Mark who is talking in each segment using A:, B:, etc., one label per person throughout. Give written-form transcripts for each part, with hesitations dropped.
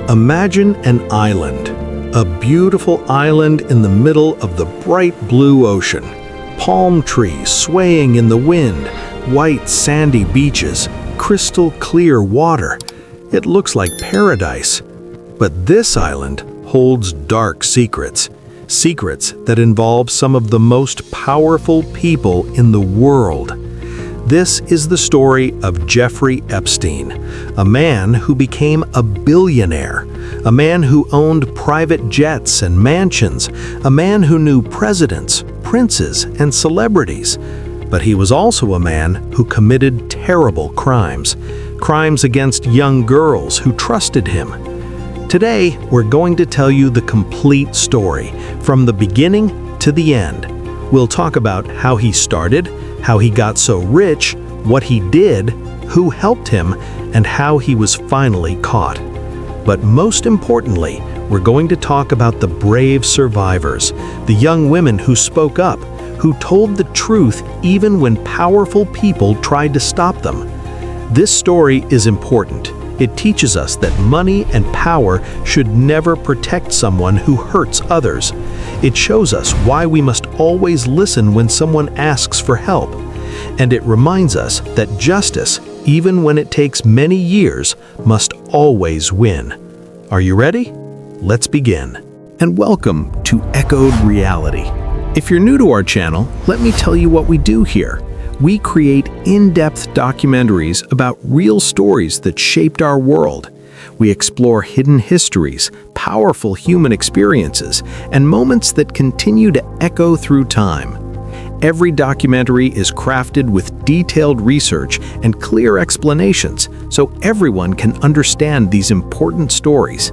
A: Imagine an island, a beautiful island in the middle of the bright blue ocean. Palm trees swaying in the wind, white sandy beaches, crystal clear water. It looks like paradise. But this island holds dark secrets, secrets that involve some of the most powerful people in the world. This is the story of Jeffrey Epstein, a man who became a billionaire, a man who owned private jets and mansions, a man who knew presidents, princes, and celebrities. But he was also a man who committed terrible crimes, crimes against young girls who trusted him. Today, we're going to tell you the complete story, from the beginning to the end. We'll talk about how he started, how he got so rich, what he did, who helped him, and how he was finally caught. But most importantly, we're going to talk about the brave survivors, the young women who spoke up, who told the truth even when powerful people tried to stop them. This story is important. It teaches us that money and power should never protect someone who hurts others. It shows us why we must always listen when someone asks for help. And it reminds us that justice, even when it takes many years, must always win. Are you ready? Let's begin. And welcome to Echoed Reality. If you're new to our channel, let me tell you what we do here. We create in-depth documentaries about real stories that shaped our world. We explore hidden histories, powerful human experiences, and moments that continue to echo through time. Every documentary is crafted with detailed research and clear explanations so everyone can understand these important stories.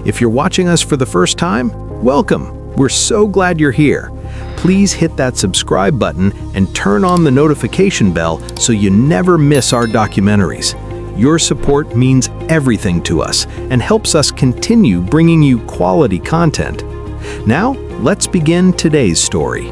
A: If you're watching us for the first time, welcome. We're so glad you're here. Please hit that subscribe button and turn on the notification bell so you never miss our documentaries. Your support means everything to us and helps us continue bringing you quality content. Now, let's begin today's story.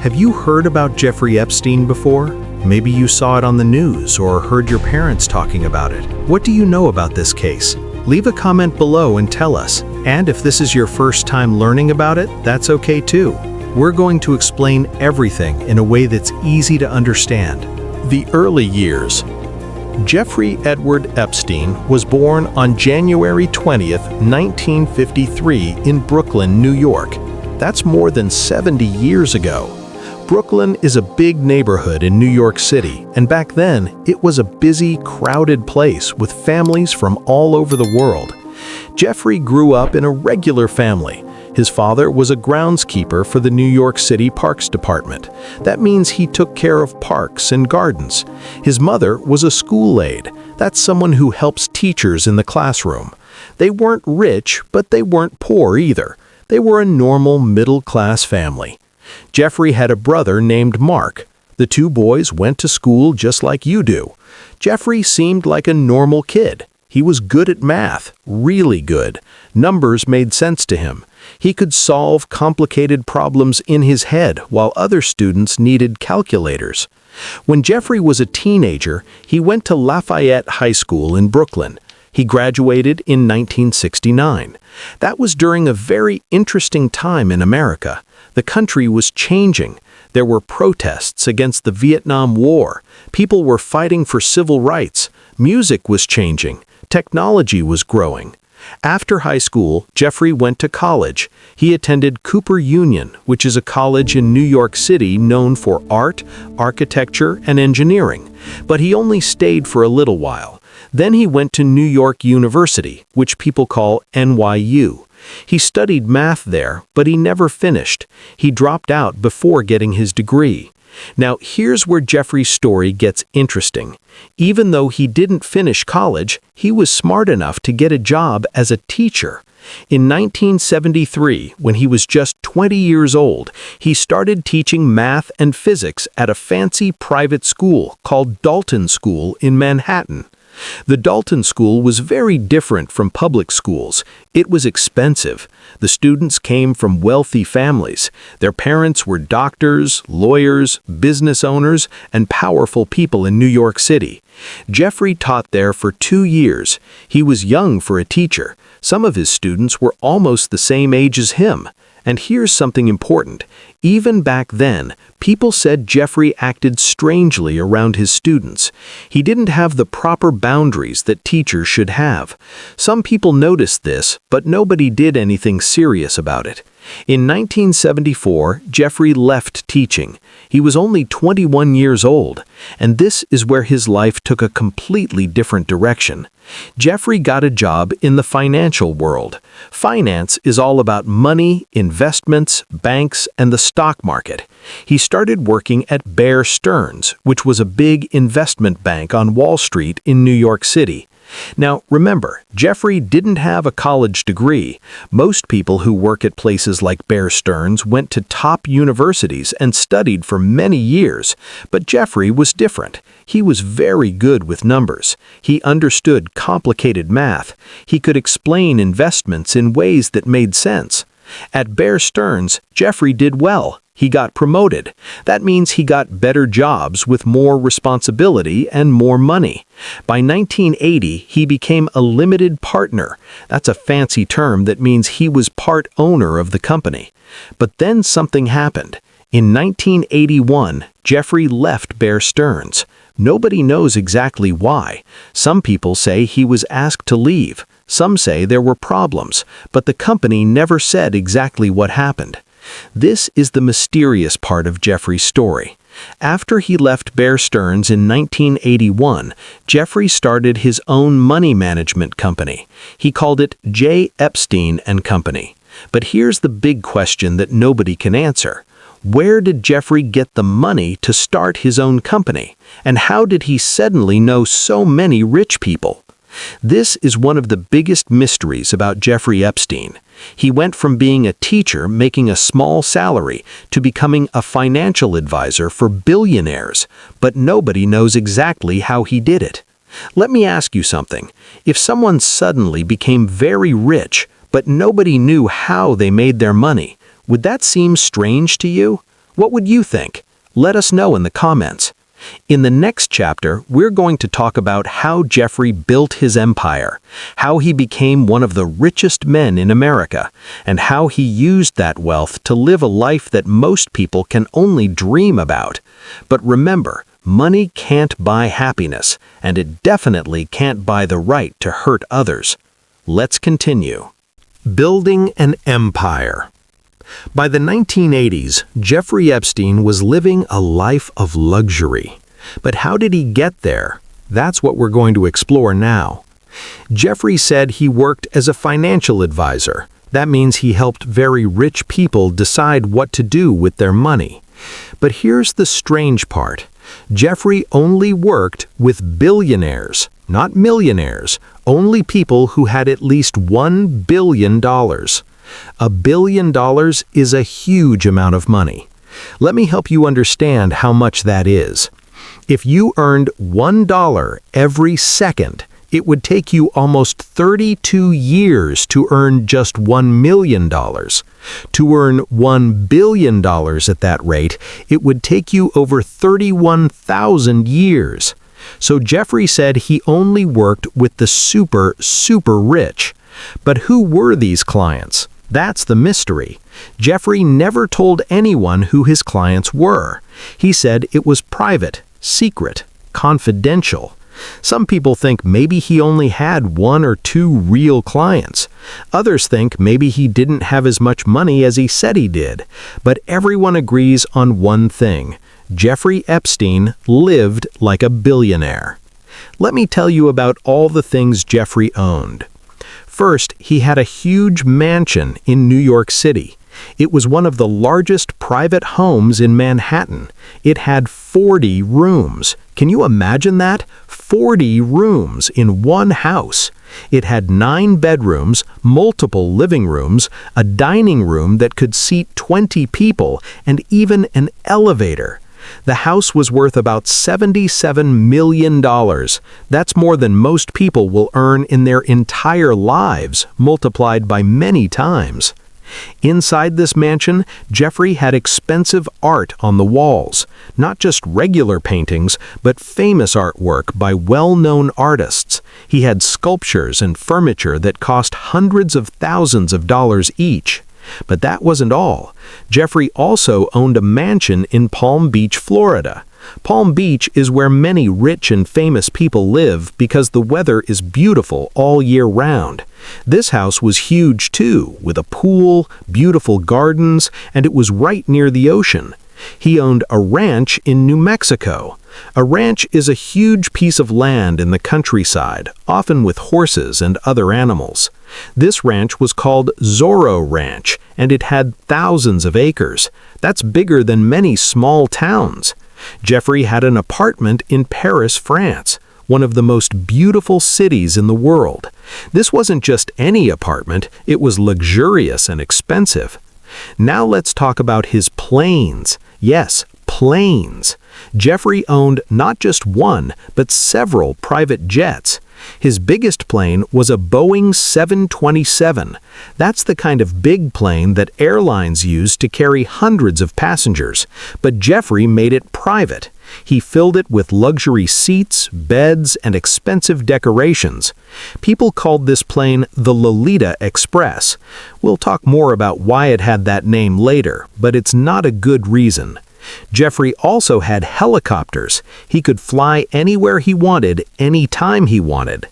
A: Have you heard about Jeffrey Epstein before? Maybe you saw it on the news or heard your parents talking about it. What do you know about this case? Leave a comment below and tell us. And if this is your first time learning about it, that's okay too. We're going to explain everything in a way that's easy to understand. The early years. Jeffrey Edward Epstein was born on January 20th, 1953 in Brooklyn, New York. That's more than 70 years ago. Brooklyn is a big neighborhood in New York City, and back then, it was a busy, crowded place with families from all over the world. Jeffrey grew up in a regular family. His father was a groundskeeper for the New York City Parks Department. That means he took care of parks and gardens. His mother was a school aide. That's someone who helps teachers in the classroom. They weren't rich, but they weren't poor either. They were a normal middle-class family. Jeffrey had a brother named Mark. The two boys went to school just like you do. Jeffrey seemed like a normal kid. He was good at math, really good. Numbers made sense to him. He could solve complicated problems in his head while other students needed calculators. When Jeffrey was a teenager, he went to Lafayette High School in Brooklyn. He graduated in 1969. That was during a very interesting time in America. The country was changing. There were protests against the Vietnam War. People were fighting for civil rights. Music was changing. Technology was growing. After high school, Jeffrey went to college. He attended Cooper Union, which is a college in New York City known for art, architecture, and engineering. But he only stayed for a little while. Then he went to New York University, which people call NYU. He studied math there, but he never finished. He dropped out before getting his degree. Now, here's where Jeffrey's story gets interesting. Even though he didn't finish college, he was smart enough to get a job as a teacher. In 1973, when he was just 20 years old, he started teaching math and physics at a fancy private school called Dalton School in Manhattan. The Dalton School was very different from public schools. It was expensive. The students came from wealthy families. Their parents were doctors, lawyers, business owners, and powerful people in New York City. Jeffrey taught there for 2 years. He was young for a teacher. Some of his students were almost the same age as him. And here's something important. Even back then, people said Jeffrey acted strangely around his students. He didn't have the proper boundaries that teachers should have. Some people noticed this, but nobody did anything serious about it. In 1974, Jeffrey left teaching. He was only 21 years old, and this is where his life took a completely different direction. Jeffrey got a job in the financial world. Finance is all about money, investments, banks, and the stock market. He started working at Bear Stearns, which was a big investment bank on Wall Street in New York City. Now, remember, Jeffrey didn't have a college degree. Most people who work at places like Bear Stearns went to top universities and studied for many years. But Jeffrey was different. He was very good with numbers. He understood complicated math. He could explain investments in ways that made sense. At Bear Stearns, Jeffrey did well. He got promoted. That means he got better jobs with more responsibility and more money. By 1980, he became a limited partner. That's a fancy term that means he was part owner of the company. But then something happened. In 1981, Jeffrey left Bear Stearns. Nobody knows exactly why. Some people say he was asked to leave. Some say there were problems, but the company never said exactly what happened. This is the mysterious part of Jeffrey's story. After he left Bear Stearns in 1981, Jeffrey started his own money management company. He called it J. Epstein and Company. But here's the big question that nobody can answer. Where did Jeffrey get the money to start his own company? And how did he suddenly know so many rich people? This is one of the biggest mysteries about Jeffrey Epstein. He went from being a teacher making a small salary to becoming a financial advisor for billionaires, but nobody knows exactly how he did it. Let me ask you something. If someone suddenly became very rich, but nobody knew how they made their money, would that seem strange to you? What would you think? Let us know in the comments. In the next chapter, we're going to talk about how Jeffrey built his empire, how he became one of the richest men in America, and how he used that wealth to live a life that most people can only dream about. But remember, money can't buy happiness, and it definitely can't buy the right to hurt others. Let's continue. Building an empire. By the 1980s, Jeffrey Epstein was living a life of luxury. But how did he get there? That's what we're going to explore now. Jeffrey said he worked as a financial advisor. That means he helped very rich people decide what to do with their money. But here's the strange part. Jeffrey only worked with billionaires, not millionaires, only people who had at least $1 billion. $1 billion is a huge amount of money. Let me help you understand how much that is. If you earned $1 every second, it would take you almost 32 years to earn just $1 million. To earn $1 billion at that rate, it would take you over 31,000 years. So Jeffrey said he only worked with the super rich. But who were these clients? That's the mystery. Jeffrey never told anyone who his clients were. He said it was private, secret, confidential. Some people think maybe he only had 1 or 2 real clients. Others think maybe he didn't have as much money as he said he did. But everyone agrees on one thing. Jeffrey Epstein lived like a billionaire. Let me tell you about all the things Jeffrey owned. First, he had a huge mansion in New York City. It was one of the largest private homes in Manhattan. It had 40 rooms. Can you imagine that? 40 rooms in one house. It had 9 bedrooms, multiple living rooms, a dining room that could seat 20 people, and even an elevator. The house was worth about $77 million. That's more than most people will earn in their entire lives, multiplied by many times. Inside this mansion, Jeffrey had expensive art on the walls, not just regular paintings, but famous artwork by well-known artists. He had sculptures and furniture that cost hundreds of thousands of dollars each. But that wasn't all. Jeffrey also owned a mansion in Palm Beach, Florida. Palm Beach is where many rich and famous people live because the weather is beautiful all year round. This house was huge too, with a pool, beautiful gardens, and it was right near the ocean. He owned a ranch in New Mexico. A ranch is a huge piece of land in the countryside, often with horses and other animals. This ranch was called Zorro Ranch, and it had thousands of acres. That's bigger than many small towns. Jeffrey had an apartment in Paris, France, one of the most beautiful cities in the world. This wasn't just any apartment, it was luxurious and expensive. Now let's talk about his planes. Yes, planes. Jeffrey owned not just one, but several private jets. His biggest plane was a Boeing 727. That's the kind of big plane that airlines use to carry hundreds of passengers. But Jeffrey made it private. He filled it with luxury seats, beds, and expensive decorations. People called this plane the Lolita Express. We'll talk more about why it had that name later, but it's not a good reason. Jeffrey also had helicopters. He could fly anywhere he wanted, anytime he wanted.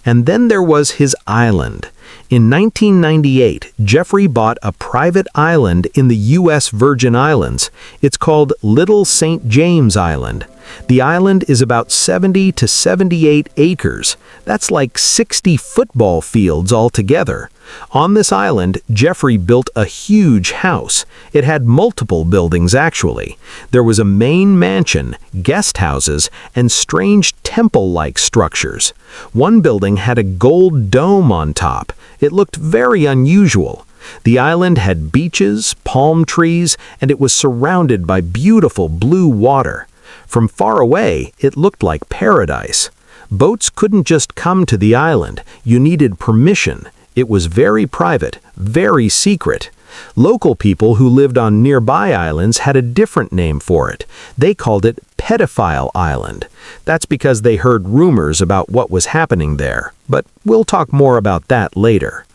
A: And then there was his island. In 1998, Jeffrey bought a private island in the U.S. Virgin Islands. It's called Little St. James Island. The island is about 70 to 78 acres. That's like 60 football fields altogether. On this island, Jeffrey built a huge house. It had multiple buildings, actually. There was a main mansion, guest houses, and strange temple-like structures. One building had a gold dome on top. It looked very unusual. The island had beaches, palm trees, and it was surrounded by beautiful blue water. From far away, it looked like paradise. Boats couldn't just come to the island. You needed permission. It was very private, very secret. Local people who lived on nearby islands had a different name for it. They called it Pedophile Island. That's because they heard rumors about what was happening there, but we'll talk more about that later.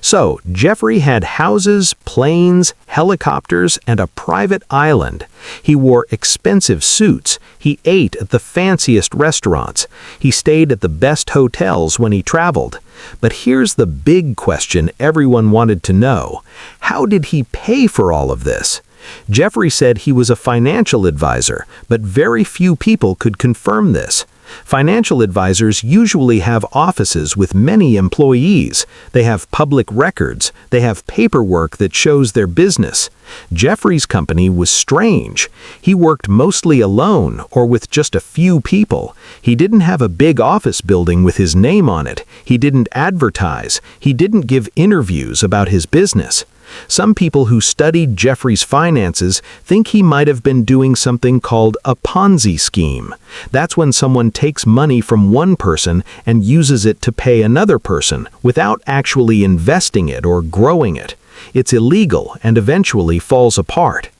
A: So, Jeffrey had houses, planes, helicopters, and a private island. He wore expensive suits. He ate at the fanciest restaurants. He stayed at the best hotels when he traveled. But here's the big question everyone wanted to know. How did he pay for all of this? Jeffrey said he was a financial advisor, but very few people could confirm this. Financial advisors usually have offices with many employees. They have public records. They have paperwork that shows their business. Jeffrey's company was strange. He worked mostly alone or with just a few people. He didn't have a big office building with his name on it. He didn't advertise. He didn't give interviews about his business. Some people who studied Jeffrey's finances think he might have been doing something called a Ponzi scheme. That's when someone takes money from one person and uses it to pay another person without actually investing it or growing it. It's illegal and eventually falls apart.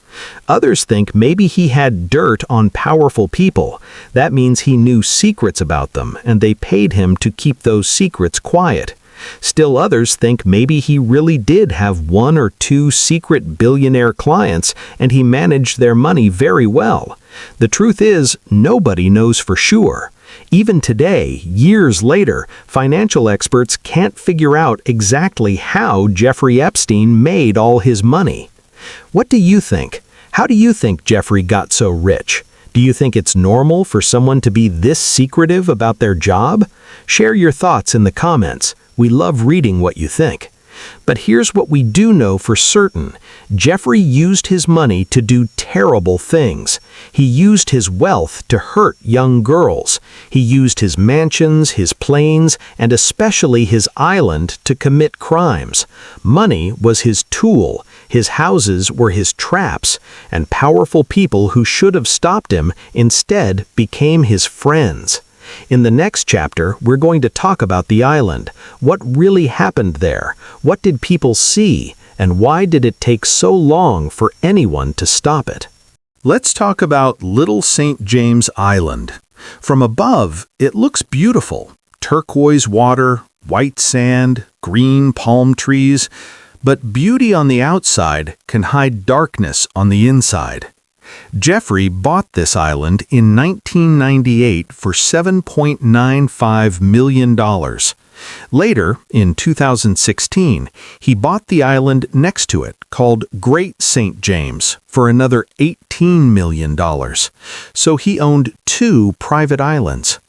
A: Others think maybe he had dirt on powerful people. That means he knew secrets about them and they paid him to keep those secrets quiet. Still others think maybe he really did have one or two secret billionaire clients and he managed their money very well. The truth is, nobody knows for sure. Even today, years later, financial experts can't figure out exactly how Jeffrey Epstein made all his money. What do you think? How do you think Jeffrey got so rich? Do you think it's normal for someone to be this secretive about their job? Share your thoughts in the comments. We love reading what you think. But here's what we do know for certain. Jeffrey used his money to do terrible things. He used his wealth to hurt young girls. He used his mansions, his planes, and especially his island to commit crimes. Money was his tool. His houses were his traps, and powerful people who should have stopped him instead became his friends. In the next chapter, we're going to talk about the island. What really happened there? What did people see? And why did it take so long for anyone to stop it? Let's talk about Little St. James Island. From above, it looks beautiful. Turquoise water, white sand, green palm trees. But beauty on the outside can hide darkness on the inside. Jeffrey bought this island in 1998 for $7.95 million. Later, in 2016, he bought the island next to it, called Great St. James, for another $18 million. So he owned 2 private islands.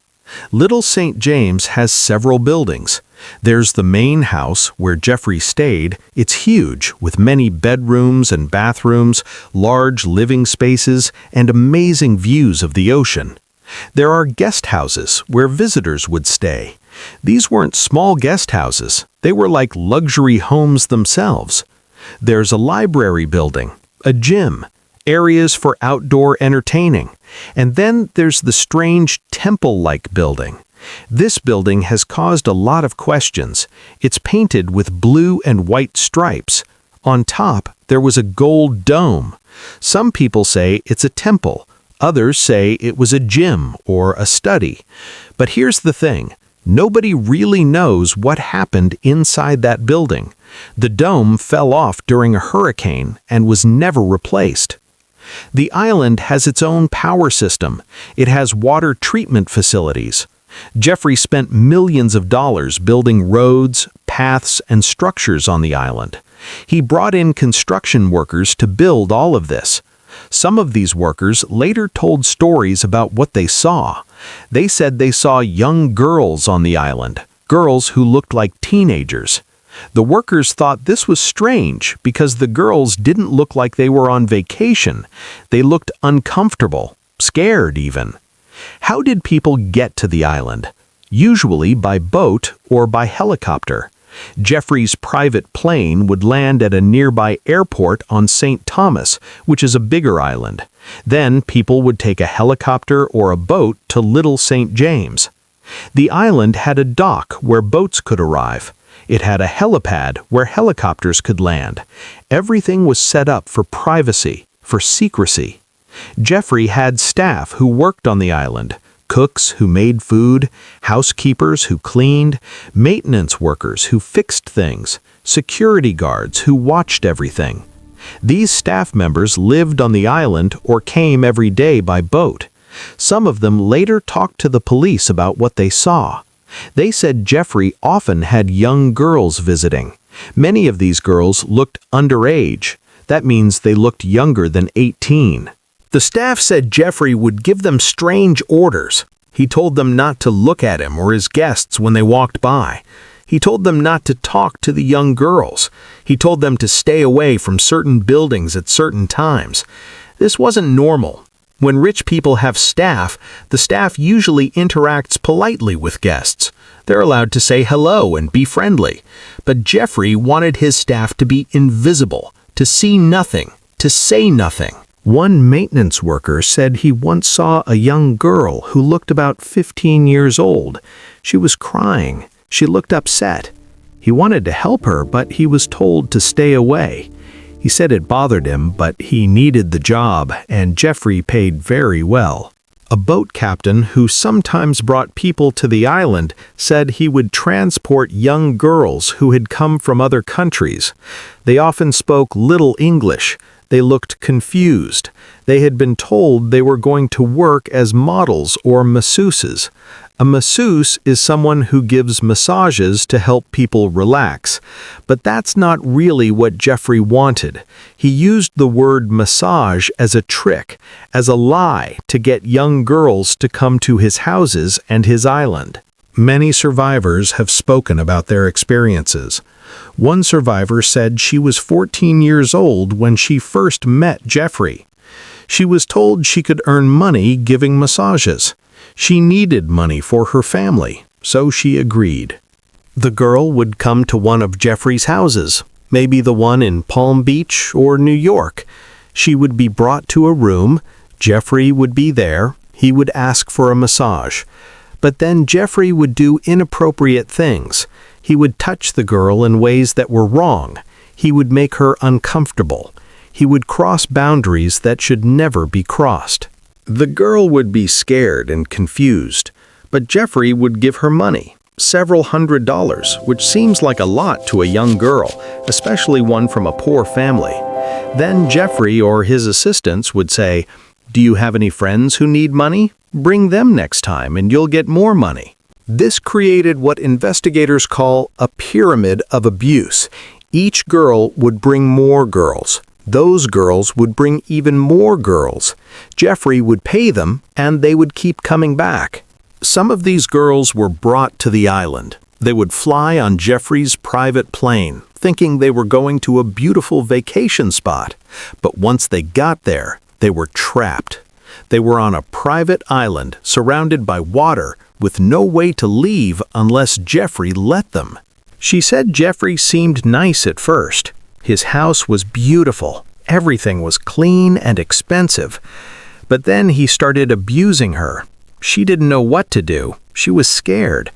A: Little St. James has several buildings. There's the main house where Jeffrey stayed. It's huge, with many bedrooms and bathrooms, large living spaces, and amazing views of the ocean. There are guest houses where visitors would stay. These weren't small guest houses. They were like luxury homes themselves. There's a library building, a gym, areas for outdoor entertaining, and then there's the strange temple-like building. This building has caused a lot of questions. It's painted with blue and white stripes. On top, there was a gold dome. Some people say it's a temple. Others say it was a gym or a study. But here's the thing. Nobody really knows what happened inside that building. The dome fell off during a hurricane and was never replaced. The island has its own power system. It has water treatment facilities. Jeffrey spent millions of dollars building roads, paths, and structures on the island. He brought in construction workers to build all of this. Some of these workers later told stories about what they saw. They said they saw young girls on the island, girls who looked like teenagers. The workers thought this was strange because the girls didn't look like they were on vacation. They looked uncomfortable, scared even. How did people get to the island? Usually by boat or by helicopter. Jeffrey's private plane would land at a nearby airport on St. Thomas, which is a bigger island. Then people would take a helicopter or a boat to Little St. James. The island had a dock where boats could arrive. It had a helipad where helicopters could land. Everything was set up for privacy, for secrecy. Jeffrey had staff who worked on the island, cooks who made food, housekeepers who cleaned, maintenance workers who fixed things, security guards who watched everything. These staff members lived on the island or came every day by boat. Some of them later talked to the police about what they saw. They said Jeffrey often had young girls visiting. Many of these girls looked underage. That means they looked younger than 18. The staff said Jeffrey would give them strange orders. He told them not to look at him or his guests when they walked by. He told them not to talk to the young girls. He told them to stay away from certain buildings at certain times. This wasn't normal. When rich people have staff, the staff usually interacts politely with guests. They're allowed to say hello and be friendly. But Jeffrey wanted his staff to be invisible, to see nothing, to say nothing. One maintenance worker said he once saw a young girl who looked about 15 years old. She was crying. She looked upset. He wanted to help her, but he was told to stay away. He said it bothered him, but he needed the job, and Jeffrey paid very well. A boat captain who sometimes brought people to the island said he would transport young girls who had come from other countries. They often spoke little English. They looked confused. They had been told they were going to work as models or masseuses. A masseuse is someone who gives massages to help people relax. But that's not really what Jeffrey wanted. He used the word massage as a trick, as a lie to get young girls to come to his houses and his island. Many survivors have spoken about their experiences. One survivor said she was 14 years old when she first met Jeffrey. She was told she could earn money giving massages. She needed money for her family, so she agreed. The girl would come to one of Jeffrey's houses. maybe the one in Palm Beach or New York. She would be brought to a room. Jeffrey would be there. He would ask for a massage. But then Jeffrey would do inappropriate things. He would touch the girl in ways that were wrong. He would make her uncomfortable. He would cross boundaries that should never be crossed. The girl would be scared and confused, but Jeffrey would give her money, several $100s, which seems like a lot to a young girl, especially one from a poor family. Then Jeffrey or his assistants would say, "Do you have any friends who need money? Bring them next time and you'll get more money." This created what investigators call a pyramid of abuse. Each girl would bring more girls. Those girls would bring even more girls. Jeffrey would pay them, and they would keep coming back. Some of these girls were brought to the island. They would fly on Jeffrey's private plane, thinking they were going to a beautiful vacation spot. But once they got there, they were trapped. They were on a private island surrounded by water with no way to leave unless Jeffrey let them. She said Jeffrey seemed nice at first. His house was beautiful. Everything was clean and expensive. But then he started abusing her. She didn't know what to do. She was scared.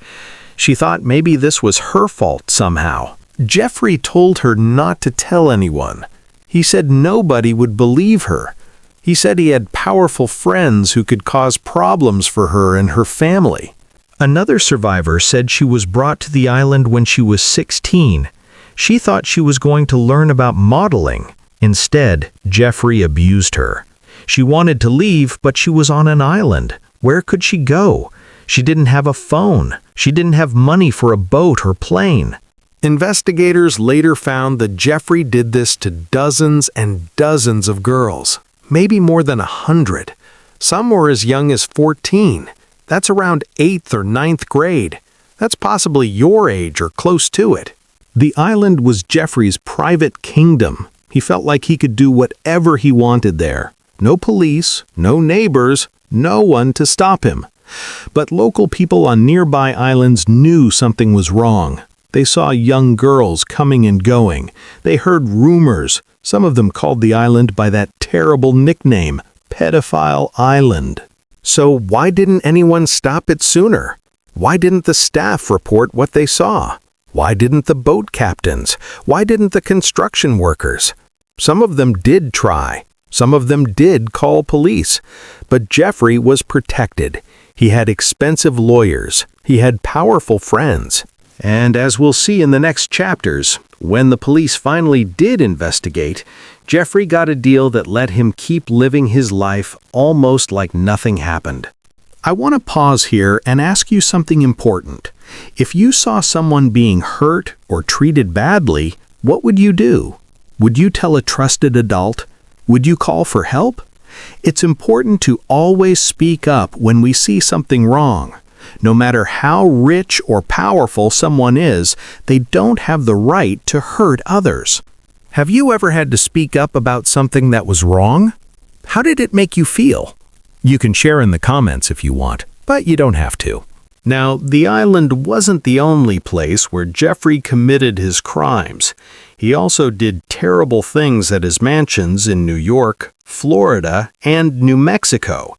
A: She thought maybe this was her fault somehow. Jeffrey told her not to tell anyone. He said nobody would believe her. He said he had powerful friends who could cause problems for her and her family. Another survivor said she was brought to the island when she was 16. She thought she was going to learn about modeling. Instead, Jeffrey abused her. She wanted to leave, but she was on an island. Where could she go? She didn't have a phone. She didn't have money for a boat or plane. Investigators later found that Jeffrey did this to dozens and dozens of girls, maybe more than 100. Some were as young as 14. That's around 8th or 9th grade. That's possibly your age or close to it. The island was Jeffrey's private kingdom. He felt like he could do whatever he wanted there. No police, no neighbors, no one to stop him. But local people on nearby islands knew something was wrong. They saw young girls coming and going. They heard rumors. Some of them called the island by that terrible nickname, Pedophile Island. So why didn't anyone stop it sooner? Why didn't the staff report what they saw? Why didn't the boat captains? Why didn't the construction workers? Some of them did try. Some of them did call police. But Jeffrey was protected. He had expensive lawyers. He had powerful friends. And as we'll see in the next chapters, when the police finally did investigate, Jeffrey got a deal that let him keep living his life almost like nothing happened. I want to pause here and ask you something important. If you saw someone being hurt or treated badly, what would you do? Would you tell a trusted adult? Would you call for help? It's important to always speak up when we see something wrong. No matter how rich or powerful someone is, they don't have the right to hurt others. Have you ever had to speak up about something that was wrong? How did it make you feel? You can share in the comments if you want, but you don't have to. Now, the island wasn't the only place where Jeffrey committed his crimes. He also did terrible things at his mansions in New York, Florida, and New Mexico.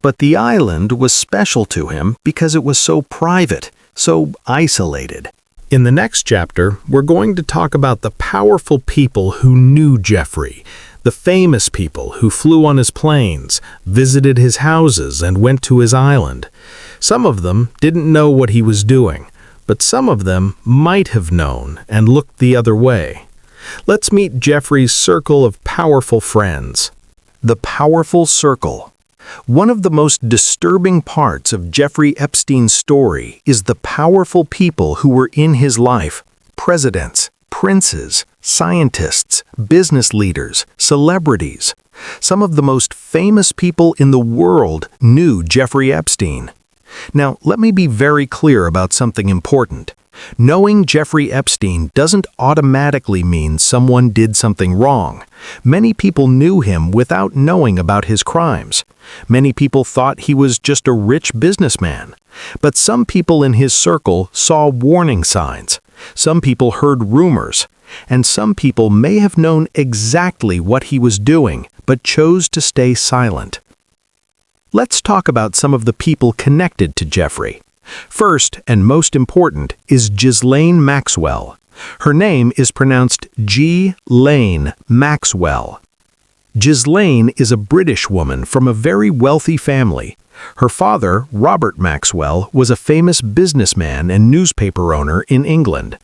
A: But the island was special to him because it was so private, so isolated. In the next chapter, we're going to talk about the powerful people who knew Jeffrey, the famous people who flew on his planes, visited his houses, and went to his island. Some of them didn't know what he was doing, but some of them might have known and looked the other way. Let's meet Jeffrey's circle of powerful friends. The powerful circle. One of the most disturbing parts of Jeffrey Epstein's story is the powerful people who were in his life: presidents, princes, scientists, business leaders, celebrities. Some of the most famous people in the world knew Jeffrey Epstein. Now, let me be very clear about something important. Knowing Jeffrey Epstein doesn't automatically mean someone did something wrong. Many people knew him without knowing about his crimes. Many people thought he was just a rich businessman. But some people in his circle saw warning signs. Some people heard rumors. and some people may have known exactly what he was doing, but chose to stay silent. Let's talk about some of the people connected to Jeffrey. First, and most important, is Ghislaine Maxwell. Her name is pronounced G-Lane Maxwell. Ghislaine is a British woman from a very wealthy family. Her father, Robert Maxwell, was a famous businessman and newspaper owner in England.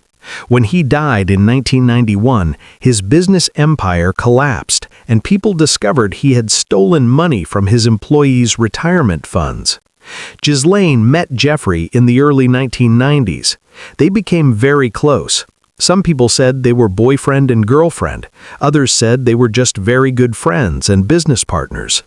A: When he died in 1991, his business empire collapsed, and people discovered he had stolen money from his employees' retirement funds. Ghislaine met Jeffrey in the early 1990s. They became very close. Some people said they were boyfriend and girlfriend. Others said they were just very good friends and business partners.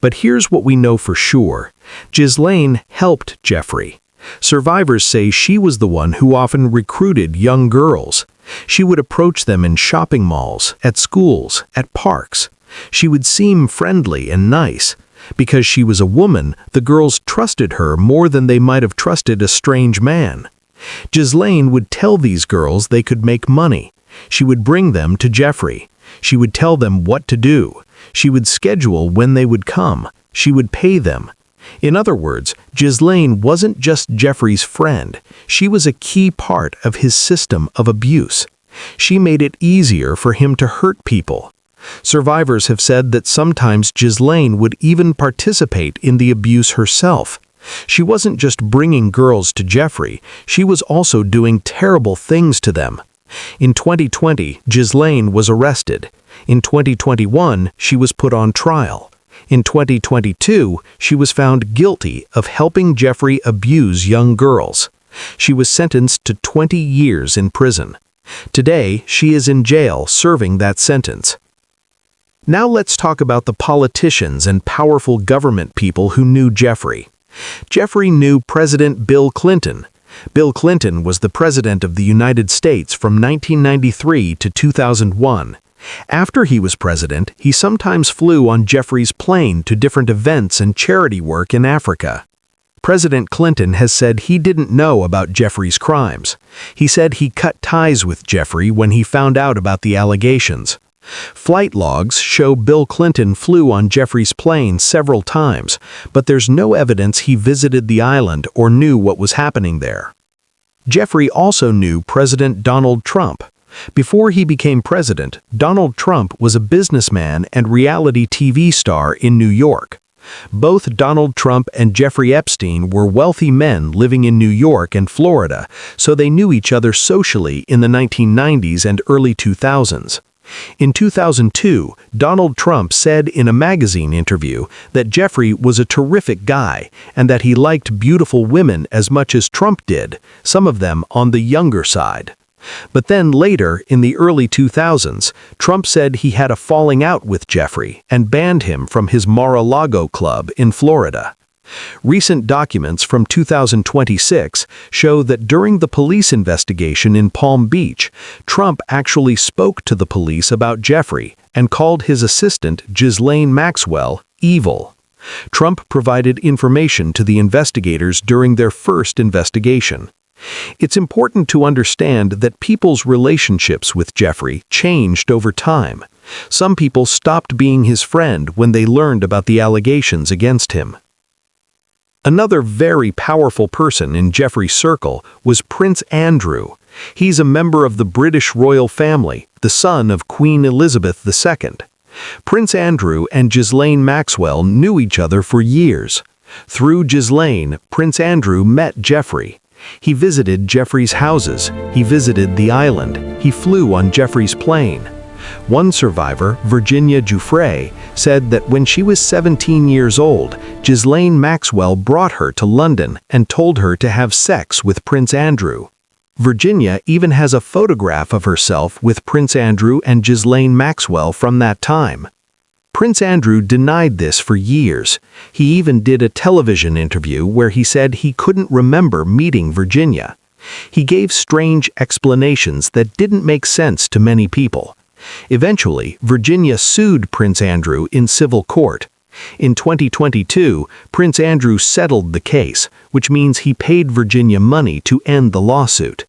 A: But here's what we know for sure. Ghislaine helped Jeffrey. Survivors say she was the one who often recruited young girls. She would approach them in shopping malls, at schools, at parks. She would seem friendly and nice. Because she was a woman, the girls trusted her more than they might have trusted a strange man. Ghislaine would tell these girls they could make money. She would bring them to Jeffrey. She would tell them what to do. She would schedule when they would come. She would pay them. In other words, Ghislaine wasn't just Jeffrey's friend. She was a key part of his system of abuse. She made it easier for him to hurt people. Survivors have said that sometimes Ghislaine would even participate in the abuse herself. She wasn't just bringing girls to Jeffrey, she was also doing terrible things to them. In 2020, Ghislaine was arrested. In 2021, she was put on trial. In 2022, she was found guilty of helping Jeffrey abuse young girls. She was sentenced to 20 years in prison. Today, she is in jail serving that sentence. Now let's talk about the politicians and powerful government people who knew Jeffrey. Jeffrey knew President Bill Clinton. Bill Clinton was the President of the United States from 1993 to 2001. After he was president, he sometimes flew on Jeffrey's plane to different events and charity work in Africa. President Clinton has said he didn't know about Jeffrey's crimes. He said he cut ties with Jeffrey when he found out about the allegations. Flight logs show Bill Clinton flew on Jeffrey's plane several times, but there's no evidence he visited the island or knew what was happening there. Jeffrey also knew President Donald Trump. Before he became president, Donald Trump was a businessman and reality TV star in New York. Both Donald Trump and Jeffrey Epstein were wealthy men living in New York and Florida, so they knew each other socially in the 1990s and early 2000s. In 2002, Donald Trump said in a magazine interview that Jeffrey was a terrific guy and that he liked beautiful women as much as Trump did, some of them on the younger side. But then later, in the early 2000s, Trump said he had a falling out with Jeffrey and banned him from his Mar-a-Lago club in Florida. Recent documents from 2026 show that during the police investigation in Palm Beach, Trump actually spoke to the police about Jeffrey and called his assistant, Ghislaine Maxwell, evil. Trump provided information to the investigators during their first investigation. It's important to understand that people's relationships with Jeffrey changed over time. Some people stopped being his friend when they learned about the allegations against him. Another very powerful person in Jeffrey's circle was Prince Andrew. He's a member of the British royal family, the son of Queen Elizabeth II. Prince Andrew and Ghislaine Maxwell knew each other for years. Through Ghislaine, Prince Andrew met Jeffrey. He visited Jeffrey's houses, he visited the island, he flew on Jeffrey's plane. One survivor, Virginia Giuffre, said that when she was 17 years old, Ghislaine Maxwell brought her to London and told her to have sex with Prince Andrew. Virginia even has a photograph of herself with Prince Andrew and Ghislaine Maxwell from that time. Prince Andrew denied this for years. He even did a television interview where he said he couldn't remember meeting Virginia. He gave strange explanations that didn't make sense to many people. Eventually, Virginia sued Prince Andrew in civil court. In 2022, Prince Andrew settled the case, which means he paid Virginia money to end the lawsuit.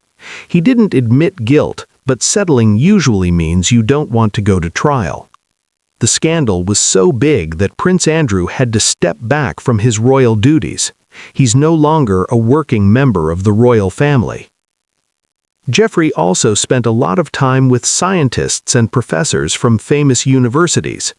A: He didn't admit guilt, but settling usually means you don't want to go to trial. The scandal was so big that Prince Andrew had to step back from his royal duties. He's no longer a working member of the royal family. Jeffrey also spent a lot of time with scientists and professors from famous universities.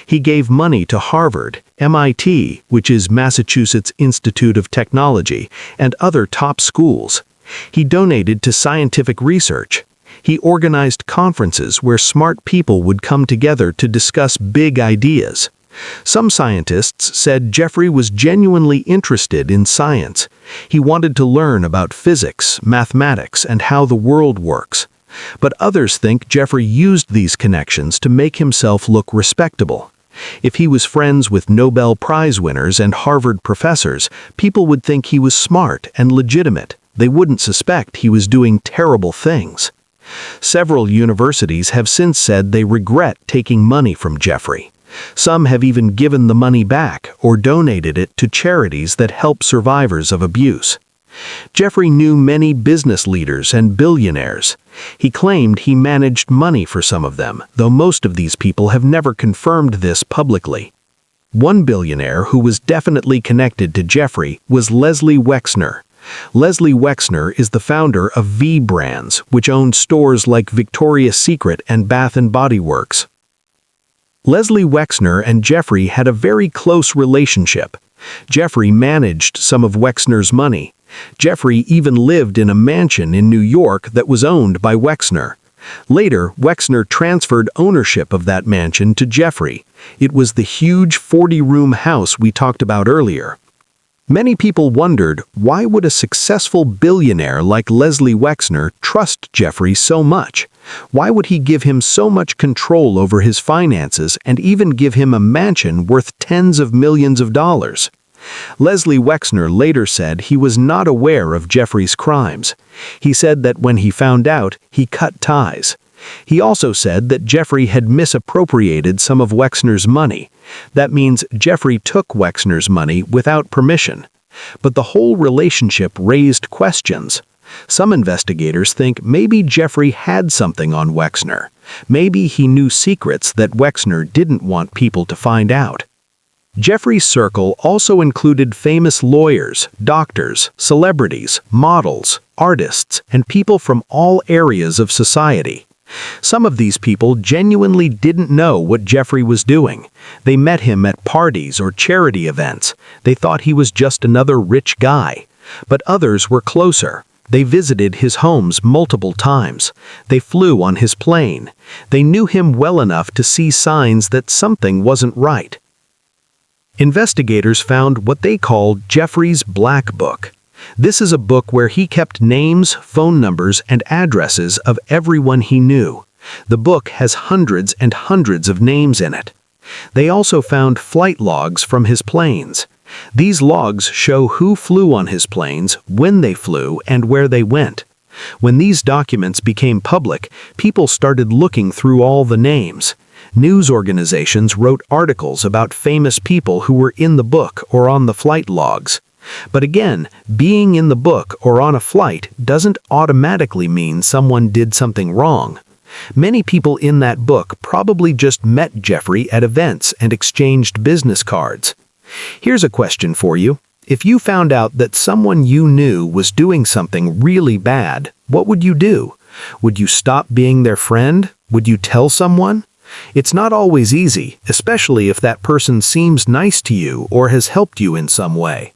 A: He gave money to Harvard, MIT, which is Massachusetts Institute of Technology, and other top schools. He donated to scientific research. He organized conferences where smart people would come together to discuss big ideas. Some scientists said Jeffrey was genuinely interested in science. He wanted to learn about physics, mathematics, and how the world works. But others think Jeffrey used these connections to make himself look respectable. If he was friends with Nobel Prize winners and Harvard professors, people would think he was smart and legitimate. They wouldn't suspect he was doing terrible things. Several universities have since said they regret taking money from Jeffrey. Some have even given the money back or donated it to charities that help survivors of abuse. Jeffrey knew many business leaders and billionaires. He claimed he managed money for some of them, though most of these people have never confirmed this publicly. One billionaire who was definitely connected to Jeffrey was Leslie Wexner. Leslie Wexner is the founder of V Brands, which owned stores like Victoria's Secret and Bath & Body Works. Leslie Wexner and Jeffrey had a very close relationship. Jeffrey managed some of Wexner's money. Jeffrey even lived in a mansion in New York that was owned by Wexner. Later, Wexner transferred ownership of that mansion to Jeffrey. It was the huge 40-room house we talked about earlier. Many people wondered, why would a successful billionaire like Leslie Wexner trust Jeffrey so much? Why would he give him so much control over his finances and even give him a mansion worth tens of millions of dollars? Leslie Wexner later said he was not aware of Jeffrey's crimes. He said that when he found out, he cut ties. He also said that Jeffrey had misappropriated some of Wexner's money. That means Jeffrey took Wexner's money without permission. But the whole relationship raised questions. Some investigators think maybe Jeffrey had something on Wexner. Maybe he knew secrets that Wexner didn't want people to find out. Jeffrey's circle also included famous lawyers, doctors, celebrities, models, artists, and people from all areas of society. Some of these people genuinely didn't know what Jeffrey was doing. They met him at parties or charity events. They thought he was just another rich guy. But others were closer. They visited his homes multiple times. They flew on his plane. They knew him well enough to see signs that something wasn't right. Investigators found what they called Jeffrey's Black Book. This is a book where he kept names, phone numbers, and addresses of everyone he knew. The book has hundreds and hundreds of names in it. They also found flight logs from his planes. These logs show who flew on his planes, when they flew, and where they went. When these documents became public, people started looking through all the names. News organizations wrote articles about famous people who were in the book or on the flight logs. But again, being in the book or on a flight doesn't automatically mean someone did something wrong. Many people in that book probably just met Jeffrey at events and exchanged business cards. Here's a question for you. If you found out that someone you knew was doing something really bad, what would you do? Would you stop being their friend? Would you tell someone? It's not always easy, especially if that person seems nice to you or has helped you in some way.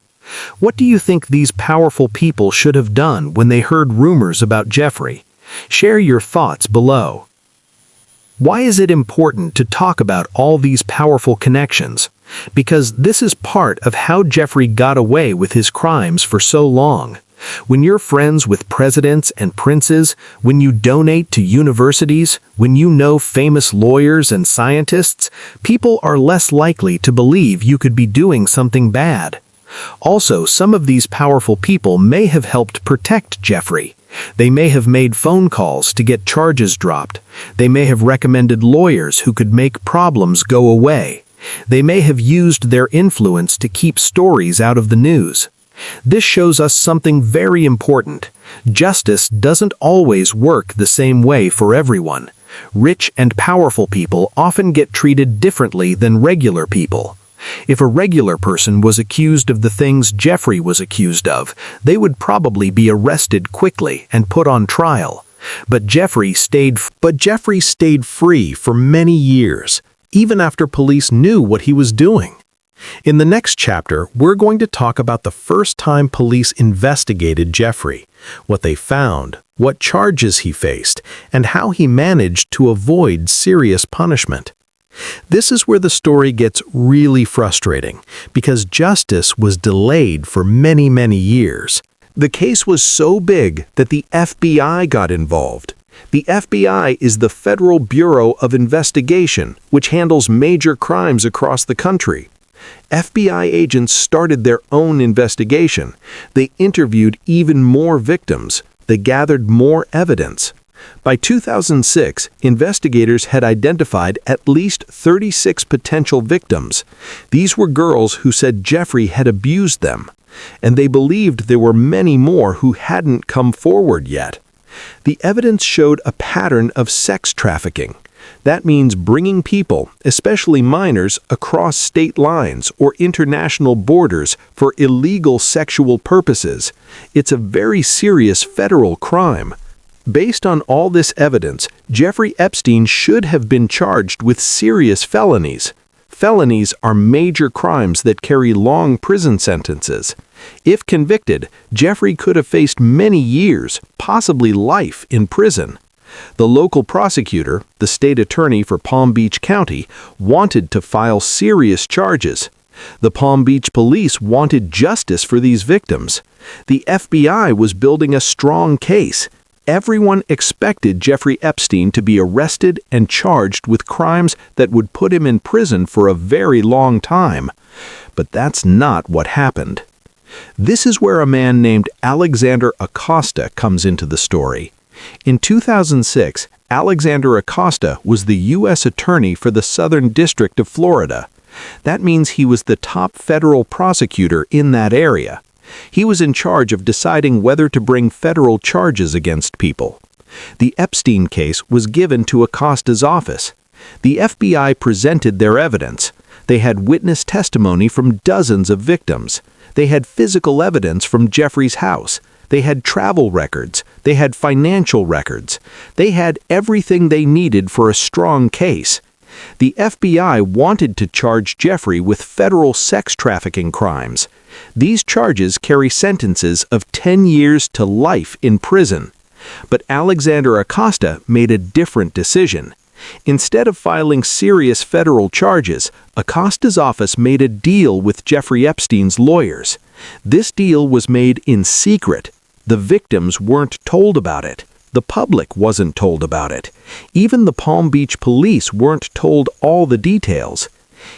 A: What do you think these powerful people should have done when they heard rumors about Jeffrey? Share your thoughts below. Why is it important to talk about all these powerful connections? Because this is part of how Jeffrey got away with his crimes for so long. When you're friends with presidents and princes, when you donate to universities, when you know famous lawyers and scientists, people are less likely to believe you could be doing something bad. Also, some of these powerful people may have helped protect Jeffrey. They may have made phone calls to get charges dropped. They may have recommended lawyers who could make problems go away. They may have used their influence to keep stories out of the news. This shows us something very important. Justice doesn't always work the same way for everyone. Rich and powerful people often get treated differently than regular people. If a regular person was accused of the things Jeffrey was accused of, they would probably be arrested quickly and put on trial. But Jeffrey stayed free for many years, even after police knew what he was doing. In the next chapter, we're going to talk about the first time police investigated Jeffrey, what they found, what charges he faced, and how he managed to avoid serious punishment. This is where the story gets really frustrating, because justice was delayed for many, many years. The case was so big that the FBI got involved. The FBI is the Federal Bureau of Investigation, which handles major crimes across the country. FBI agents started their own investigation. They interviewed even more victims. They gathered more evidence. By 2006, investigators had identified at least 36 potential victims. These were girls who said Jeffrey had abused them, and they believed there were many more who hadn't come forward yet. The evidence showed a pattern of sex trafficking. That means bringing people, especially minors, across state lines or international borders for illegal sexual purposes. It's a very serious federal crime. Based on all this evidence, Jeffrey Epstein should have been charged with serious felonies. Felonies are major crimes that carry long prison sentences. If convicted, Jeffrey could have faced many years, possibly life, in prison. The local prosecutor, the state attorney for Palm Beach County, wanted to file serious charges. The Palm Beach police wanted justice for these victims. The FBI was building a strong case. Everyone expected Jeffrey Epstein to be arrested and charged with crimes that would put him in prison for a very long time. But that's not what happened. This is where a man named Alexander Acosta comes into the story. In 2006, Alexander Acosta was the U.S. Attorney for the Southern District of Florida. That means he was the top federal prosecutor in that area. He was in charge of deciding whether to bring federal charges against people. The Epstein case was given to Acosta's office. The FBI presented their evidence. They had witness testimony from dozens of victims. They had physical evidence from Jeffrey's house. They had travel records. They had financial records. They had everything they needed for a strong case. The FBI wanted to charge Jeffrey with federal sex trafficking crimes. These charges carry sentences of 10 years to life in prison. But Alexander Acosta made a different decision. Instead of filing serious federal charges, Acosta's office made a deal with Jeffrey Epstein's lawyers. This deal was made in secret. The victims weren't told about it. The public wasn't told about it. Even the Palm Beach police weren't told all the details.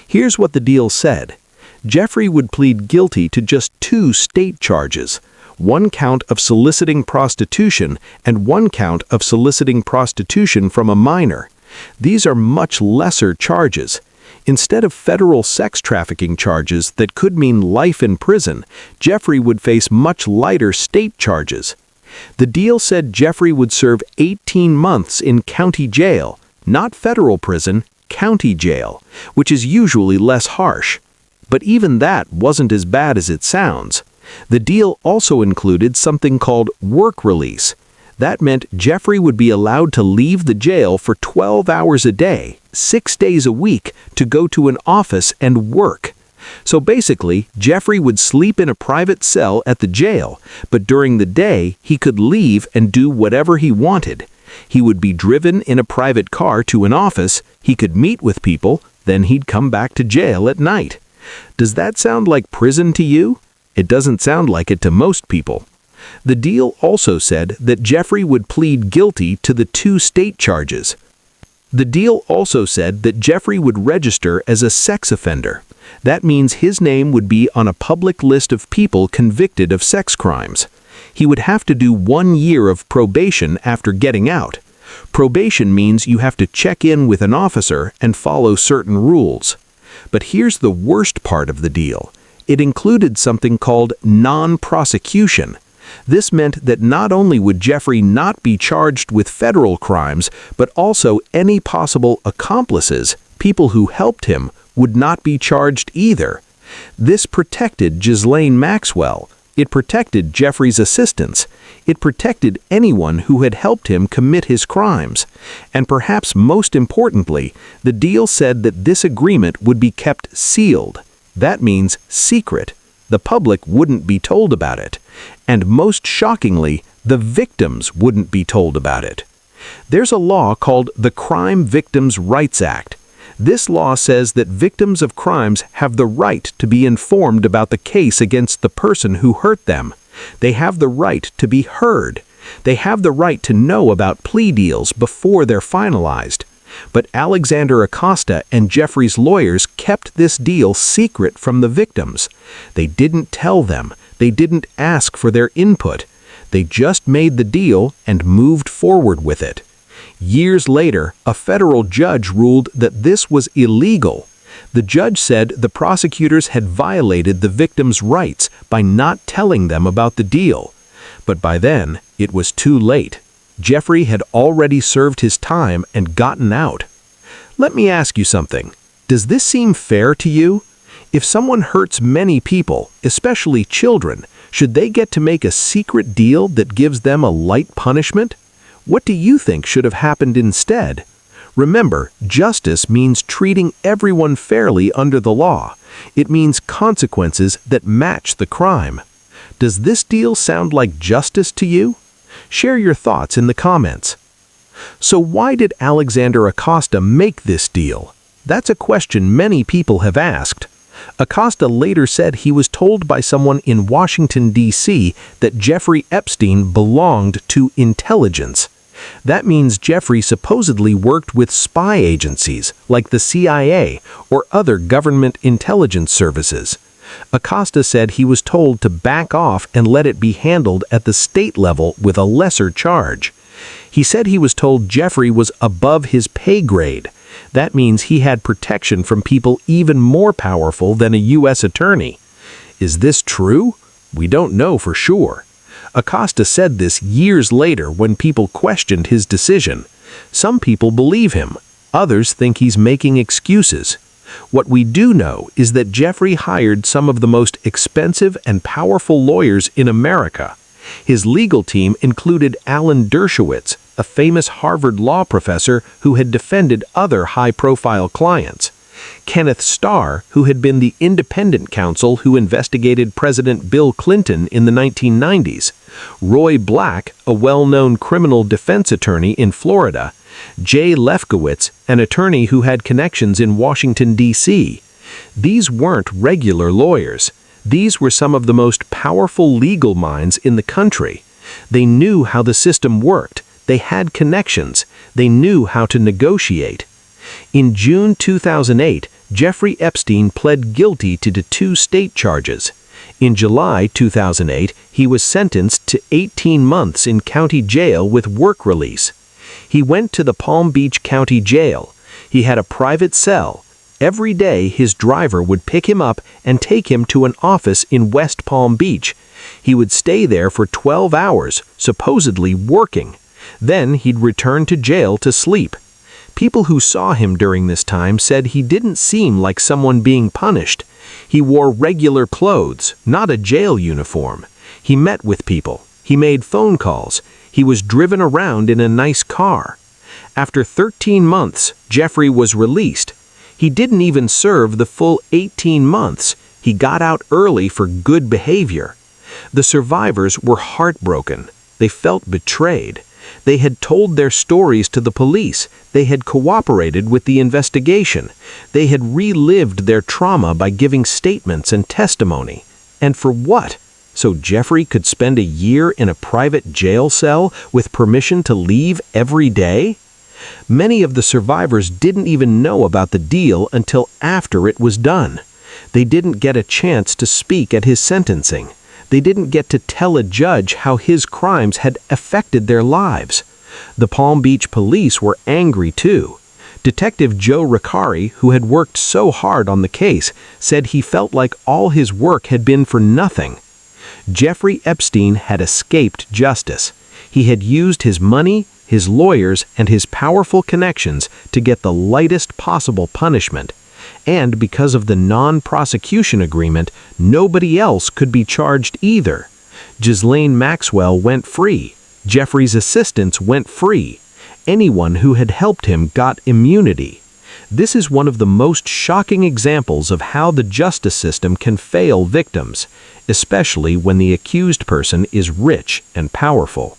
A: Here's what the deal said. Jeffrey would plead guilty to just 2 state charges, 1 count of soliciting prostitution and 1 count of soliciting prostitution from a minor. These are much lesser charges. Instead of federal sex trafficking charges that could mean life in prison, Jeffrey would face much lighter state charges. The deal said Jeffrey would serve 18 months in county jail, not federal prison, county jail, which is usually less harsh. But even that wasn't as bad as it sounds. The deal also included something called work release. That meant Jeffrey would be allowed to leave the jail for 12 hours a day, 6 days a week, to go to an office and work. So basically, Jeffrey would sleep in a private cell at the jail, but during the day, he could leave and do whatever he wanted. He would be driven in a private car to an office, he could meet with people, then he'd come back to jail at night. Does that sound like prison to you? It doesn't sound like it to most people. The deal also said that Jeffrey would plead guilty to the 2 state charges. The deal also said that Jeffrey would register as a sex offender. That means his name would be on a public list of people convicted of sex crimes. He would have to do 1 year of probation after getting out. Probation means you have to check in with an officer and follow certain rules. But here's the worst part of the deal. It included something called non-prosecution. This meant that not only would Jeffrey not be charged with federal crimes, but also any possible accomplices, people who helped him, would not be charged either. This protected Ghislaine Maxwell. It protected Jeffrey's assistants. It protected anyone who had helped him commit his crimes. And perhaps most importantly, the deal said that this agreement would be kept sealed. That means secret. The public wouldn't be told about it. And most shockingly, the victims wouldn't be told about it. There's a law called the Crime Victims' Rights Act. This law says that victims of crimes have the right to be informed about the case against the person who hurt them. They have the right to be heard. They have the right to know about plea deals before they're finalized. But Alexander Acosta and Jeffrey's lawyers kept this deal secret from the victims. They didn't tell them. They didn't ask for their input. They just made the deal and moved forward with it. Years later, a federal judge ruled that this was illegal. The judge said the prosecutors had violated the victims' rights by not telling them about the deal. But by then, it was too late. Jeffrey had already served his time and gotten out. Let me ask you something. Does this seem fair to you? If someone hurts many people, especially children, should they get to make a secret deal that gives them a light punishment? What do you think should have happened instead? Remember, justice means treating everyone fairly under the law. It means consequences that match the crime. Does this deal sound like justice to you? Share your thoughts in the comments. So why did Alexander Acosta make this deal? That's a question many people have asked. Acosta later said he was told by someone in Washington, D.C. that Jeffrey Epstein belonged to intelligence. That means Jeffrey supposedly worked with spy agencies like the CIA or other government intelligence services. Acosta said he was told to back off and let it be handled at the state level with a lesser charge. He said he was told Jeffrey was above his pay grade. That means he had protection from people even more powerful than a U.S. attorney. Is this true? We don't know for sure. Acosta said this years later when people questioned his decision. Some people believe him. Others think he's making excuses. What we do know is that Jeffrey hired some of the most expensive and powerful lawyers in America. His legal team included Alan Dershowitz, a famous Harvard law professor who had defended other high-profile clients. Kenneth Starr, who had been the independent counsel who investigated President Bill Clinton in the 1990s. Roy Black, a well-known criminal defense attorney in Florida. Jay Lefkowitz, an attorney who had connections in Washington, D.C. These weren't regular lawyers. These were some of the most powerful legal minds in the country. They knew how the system worked. They had connections. They knew how to negotiate. In June 2008, Jeffrey Epstein pled guilty to the 2 state charges. In July 2008, he was sentenced to 18 months in county jail with work release. He went to the Palm Beach County Jail. He had a private cell. Every day, his driver would pick him up and take him to an office in West Palm Beach. He would stay there for 12 hours, supposedly working. Then he'd return to jail to sleep. People who saw him during this time said he didn't seem like someone being punished. He wore regular clothes, not a jail uniform. He met with people. He made phone calls. He was driven around in a nice car. After 13 months, Jeffrey was released. He didn't even serve the full 18 months. He got out early for good behavior. The survivors were heartbroken. They felt betrayed. They had told their stories to the police. They had cooperated with the investigation. They had relived their trauma by giving statements and testimony. And for what? So Jeffrey could spend a year in a private jail cell with permission to leave every day? Many of the survivors didn't even know about the deal until after it was done. They didn't get a chance to speak at his sentencing. They didn't get to tell a judge how his crimes had affected their lives. The Palm Beach police were angry too. Detective Joe Riccari, who had worked so hard on the case, said he felt like all his work had been for nothing. Jeffrey Epstein had escaped justice. He had used his money, his lawyers, and his powerful connections to get the lightest possible punishment. And because of the non-prosecution agreement, nobody else could be charged either. Ghislaine Maxwell went free. Jeffrey's assistants went free. Anyone who had helped him got immunity. This is one of the most shocking examples of how the justice system can fail victims, especially when the accused person is rich and powerful.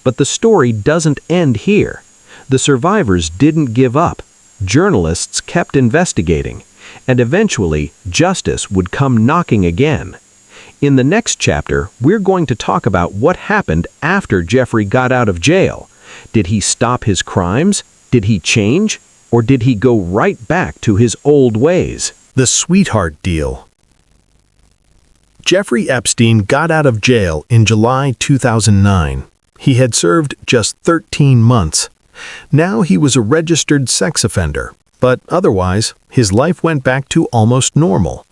A: But the story doesn't end here. The survivors didn't give up. Journalists kept investigating, and eventually justice would come knocking again. In the next chapter, we're going to talk about what happened after Jeffrey got out of jail. Did he stop his crimes? Did he change? Or did he go right back to his old ways?
B: The sweetheart deal. Jeffrey Epstein got out of jail in July 2009. He had served just 13 months. Now he was a registered sex offender, but otherwise, his life went back to almost normal.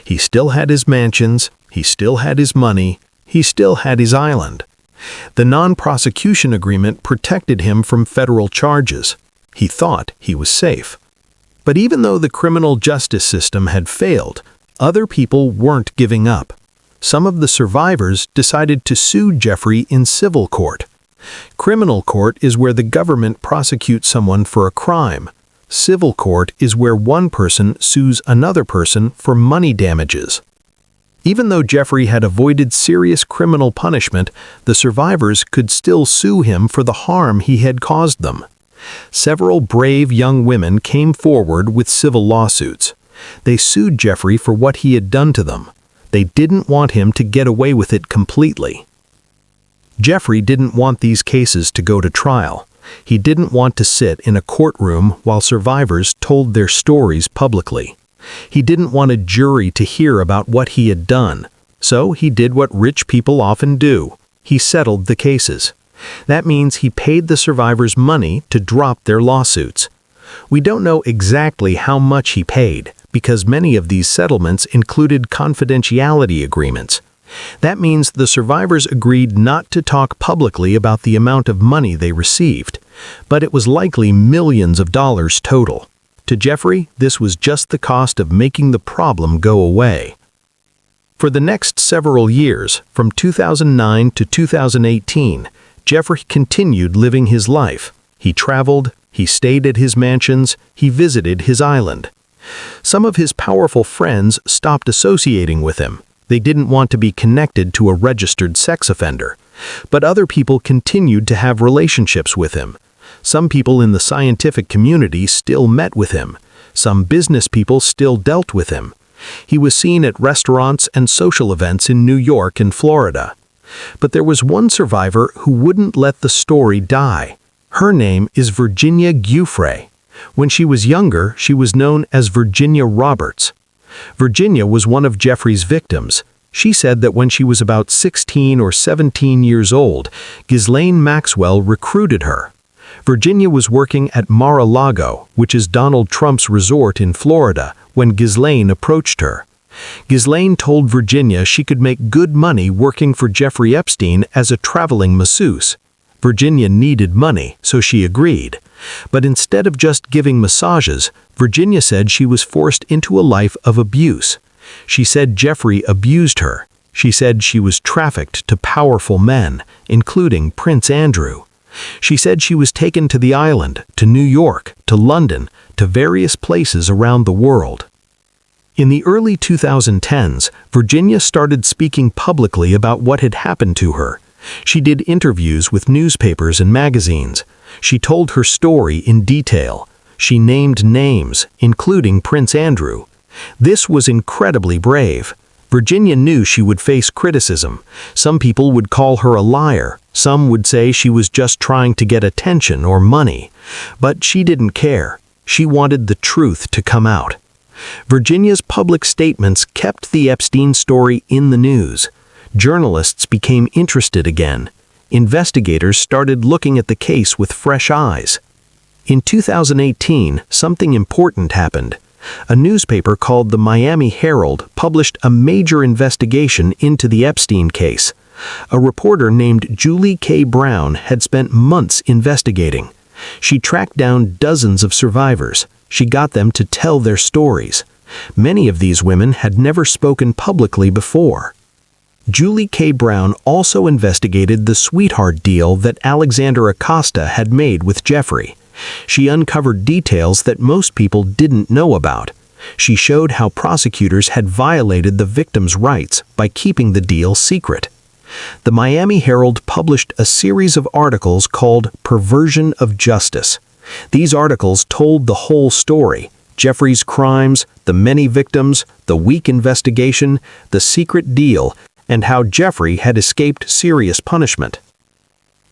B: He still had his mansions, he still had his money, he still had his island. The non-prosecution agreement protected him from federal charges. He thought he was safe. But even though the criminal justice system had failed, other people weren't giving up. Some of the survivors decided to sue Jeffrey in civil court. Criminal court is where the government prosecutes someone for a crime. Civil court is where one person sues another person for money damages. Even though Jeffrey had avoided serious criminal punishment, the survivors could still sue him for the harm he had caused them. Several brave young women came forward with civil lawsuits. They sued Jeffrey for what he had done to them. They didn't want him to get away with it completely. Jeffrey didn't want these cases to go to trial. He didn't want to sit in a courtroom while survivors told their stories publicly. He didn't want a jury to hear about what he had done. So he did what rich people often do. He settled the cases. That means he paid the survivors money to drop their lawsuits. We don't know exactly how much he paid, because many of these settlements included confidentiality agreements. That means the survivors agreed not to talk publicly about the amount of money they received, but it was likely millions of dollars total. To Jeffrey, this was just the cost of making the problem go away. For the next several years, from 2009 to 2018, Jeffrey continued living his life. He traveled, he stayed at his mansions, he visited his island. Some of his powerful friends stopped associating with him. They didn't want to be connected to a registered sex offender. But other people continued to have relationships with him. Some people in the scientific community still met with him. Some business people still dealt with him. He was seen at restaurants and social events in New York and Florida. But there was one survivor who wouldn't let the story die. Her name is Virginia Giuffre. When she was younger, she was known as Virginia Roberts. Virginia was one of Jeffrey's victims. She said that when she was about 16 or 17 years old, Ghislaine Maxwell recruited her. Virginia was working at Mar-a-Lago, which is Donald Trump's resort in Florida, when Ghislaine approached her. Ghislaine told Virginia she could make good money working for Jeffrey Epstein as a traveling masseuse. Virginia needed money, so she agreed. But instead of just giving massages, Virginia said she was forced into a life of abuse. She said Jeffrey abused her. She said she was trafficked to powerful men, including Prince Andrew. She said she was taken to the island, to New York, to London, to various places around the world. In the early 2010s, Virginia started speaking publicly about what had happened to her. She did interviews with newspapers and magazines. She told her story in detail. She named names, including Prince Andrew. This was incredibly brave. Virginia knew she would face criticism. Some people would call her a liar. Some would say she was just trying to get attention or money. But she didn't care. She wanted the truth to come out. Virginia's public statements kept the Epstein story in the news. Journalists became interested again. Investigators started looking at the case with fresh eyes. In 2018, something important happened. A newspaper called the Miami Herald published a major investigation into the Epstein case. A reporter named Julie K. Brown had spent months investigating. She tracked down dozens of survivors. She got them to tell their stories. Many of these women had never spoken publicly before. Julie K. Brown also investigated the sweetheart deal that Alexander Acosta had made with Jeffrey. She uncovered details that most people didn't know about. She showed how prosecutors had violated the victims' rights by keeping the deal secret. The Miami Herald published a series of articles called Perversion of Justice. These articles told the whole story: Jeffrey's crimes, the many victims, the weak investigation, the secret deal, and how Jeffrey had escaped serious punishment.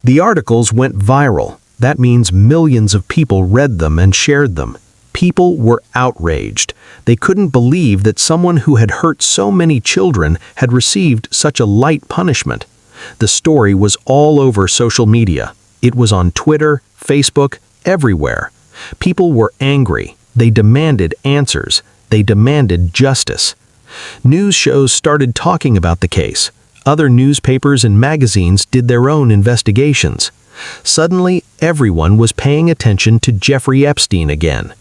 B: The articles went viral. That means millions of people read them and shared them. People were outraged. They couldn't believe that someone who had hurt so many children had received such a light punishment. The story was all over social media. It was on Twitter, Facebook, everywhere. People were angry. They demanded answers. They demanded justice. News shows started talking about the case. Other newspapers and magazines did their own investigations. Suddenly, everyone was paying attention to Jeffrey Epstein again.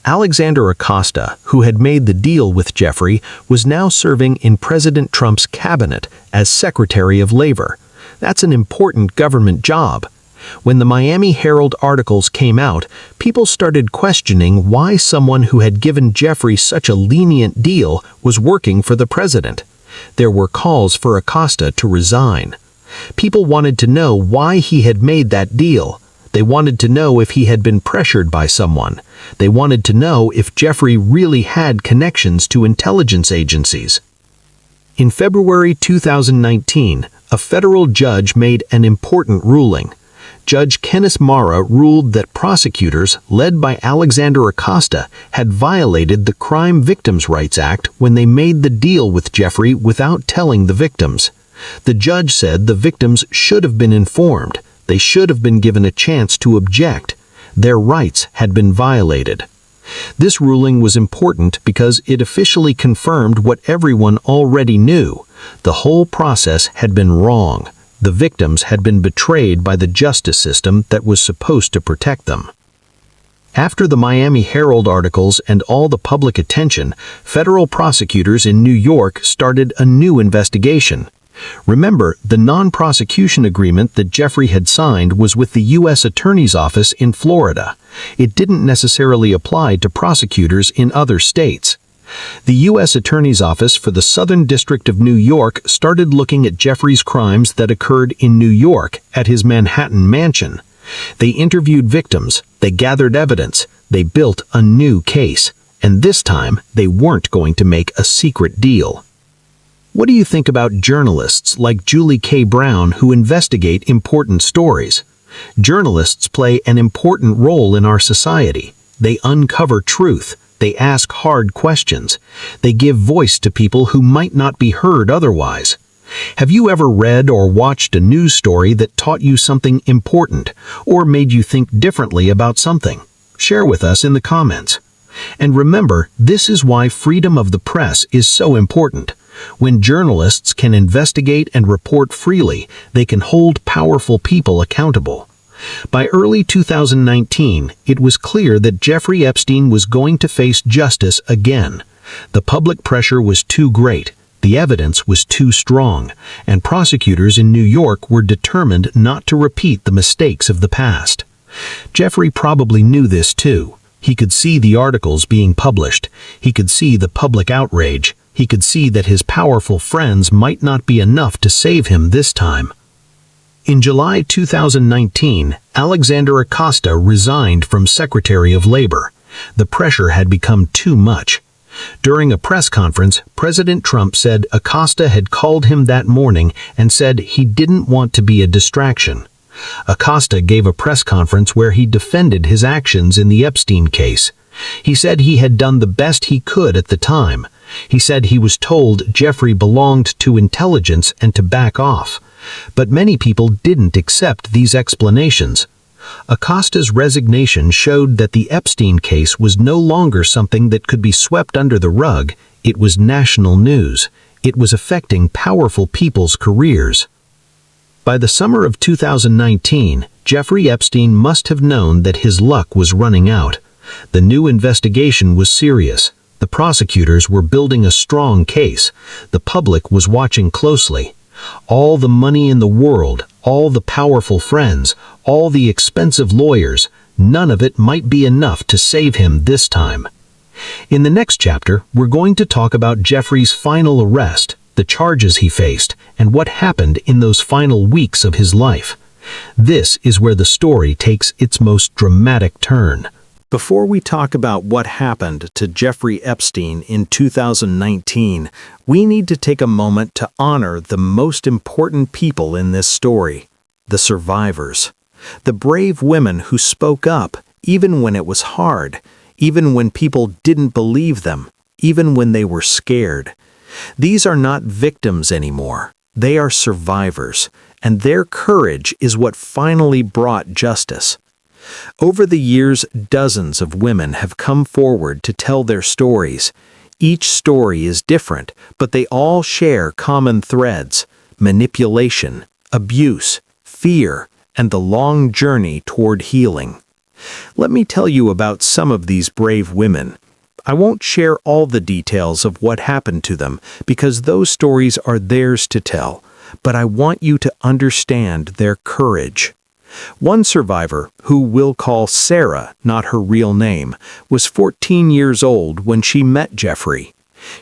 B: Alexander Acosta, who had made the deal with Jeffrey, was now serving in President Trump's cabinet as Secretary of Labor. That's an important government job. When the Miami Herald articles came out, people started questioning why someone who had given Jeffrey such a lenient deal was working for the president. There were calls for Acosta to resign. People wanted to know why he had made that deal. They wanted to know if he had been pressured by someone. They wanted to know if Jeffrey really had connections to intelligence agencies. In February 2019, a federal judge made an important ruling. Judge Kenneth Mara ruled that prosecutors, led by Alexander Acosta, had violated the Crime Victims' Rights Act when they made the deal with Jeffrey without telling the victims. The judge said the victims should have been informed. They should have been given a chance to object. Their rights had been violated. This ruling was important because it officially confirmed what everyone already knew. The whole process had been wrong. The victims had been betrayed by the justice system that was supposed to protect them. After the Miami Herald articles and all the public attention, federal prosecutors in New York started a new investigation. Remember, the non-prosecution agreement that Jeffrey had signed was with the U.S. Attorney's Office in Florida. It didn't necessarily apply to prosecutors in other states. The U.S. Attorney's Office for the Southern District of New York started looking at Jeffrey's crimes that occurred in New York at his Manhattan mansion. They interviewed victims, they gathered evidence, they built a new case, and this time they weren't going to make a secret deal. What do you think about journalists like Julie K. Brown who investigate important stories? Journalists play an important role in our society. They uncover truth. They ask hard questions. They give voice to people who might not be heard otherwise. Have you ever read or watched a news story that taught you something important or made you think differently about something? Share with us in the comments. And remember, this is why freedom of the press is so important. When journalists can investigate and report freely, they can hold powerful people accountable. By early 2019, it was clear that Jeffrey Epstein was going to face justice again. The public pressure was too great, the evidence was too strong, and prosecutors in New York were determined not to repeat the mistakes of the past. Jeffrey probably knew this too. He could see the articles being published. He could see the public outrage. He could see that his powerful friends might not be enough to save him this time. In July 2019, Alexander Acosta resigned from Secretary of Labor. The pressure had become too much. During a press conference, President Trump said Acosta had called him that morning and said he didn't want to be a distraction. Acosta gave a press conference where he defended his actions in the Epstein case. He said he had done the best he could at the time. He said he was told Jeffrey belonged to intelligence and to back off. But many people didn't accept these explanations. Acosta's resignation showed that the Epstein case was no longer something that could be swept under the rug. It was national news. It was affecting powerful people's careers. By the summer of 2019, Jeffrey Epstein must have known that his luck was running out. The new investigation was serious. The prosecutors were building a strong case. The public was watching closely. All the money in the world, all the powerful friends, all the expensive lawyers, none of it might be enough to save him this time. In the next chapter, we're going to talk about Jeffrey's final arrest, the charges he faced, and what happened in those final weeks of his life. This is where the story takes its most dramatic turn. Before we talk about what happened to Jeffrey Epstein in 2019, we need to take a moment to honor the most important people in this story, the survivors. The brave women who spoke up, even when it was hard, even when people didn't believe them, even when they were scared. These are not victims anymore. They are survivors, and their courage is what finally brought justice. Over the years, dozens of women have come forward to tell their stories. Each story is different, but they all share common threads: manipulation, abuse, fear, and the long journey toward healing. Let me tell you about some of these brave women. I won't share all the details of what happened to them because those stories are theirs to tell, but I want you to understand their courage. One survivor, who we'll call Sarah, not her real name, was 14 years old when she met Jeffrey.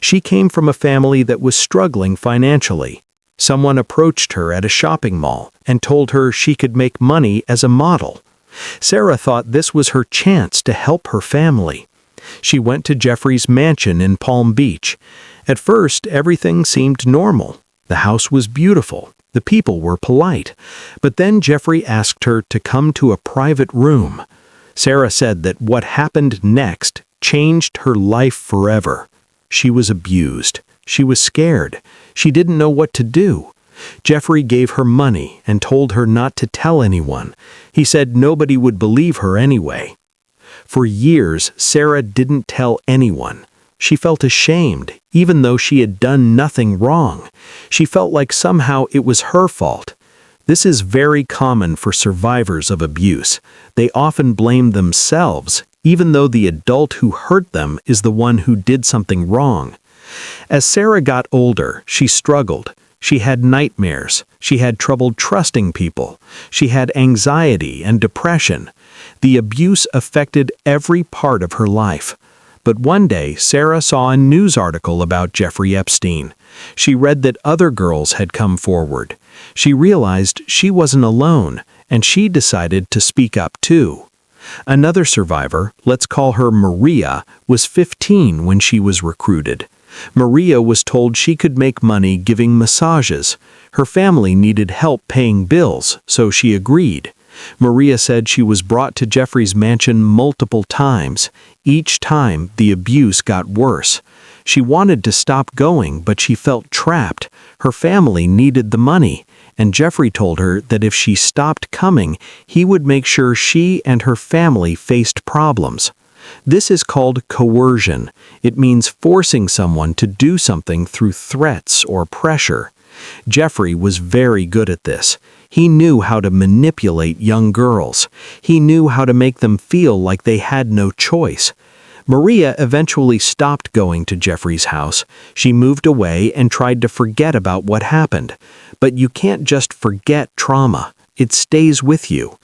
B: She came from a family that was struggling financially. Someone approached her at a shopping mall and told her she could make money as a model. Sarah thought this was her chance to help her family. She went to Jeffrey's mansion in Palm Beach. At first, everything seemed normal. The house was beautiful. The people were polite. But then Jeffrey asked her to come to a private room. Sarah said that what happened next changed her life forever. She was abused. She was scared. She didn't know what to do. Jeffrey gave her money and told her not to tell anyone. He said nobody would believe her anyway. For years, Sarah didn't tell anyone. She felt ashamed, even though she had done nothing wrong. She felt like somehow it was her fault. This is very common for survivors of abuse. They often blame themselves, even though the adult who hurt them is the one who did something wrong. As Sarah got older, she struggled. She had nightmares. She had trouble trusting people. She had anxiety and depression. The abuse affected every part of her life. But one day, Sarah saw a news article about Jeffrey Epstein. She read that other girls had come forward. She realized she wasn't alone, and she decided to speak up too. Another survivor, let's call her Maria, was 15 when she was recruited. Maria was told she could make money giving massages. Her family needed help paying bills, so she agreed. Maria said she was brought to Jeffrey's mansion multiple times. Each time, the abuse got worse. She wanted to stop going, but she felt trapped. Her family needed the money, and Jeffrey told her that if she stopped coming, he would make sure she and her family faced problems. This is called coercion. It means forcing someone to do something through threats or pressure. Jeffrey was very good at this. He knew how to manipulate young girls. He knew how to make them feel like they had no choice. Maria eventually stopped going to Jeffrey's house. She moved away and tried to forget about what happened. But you can't just forget trauma. It stays with you.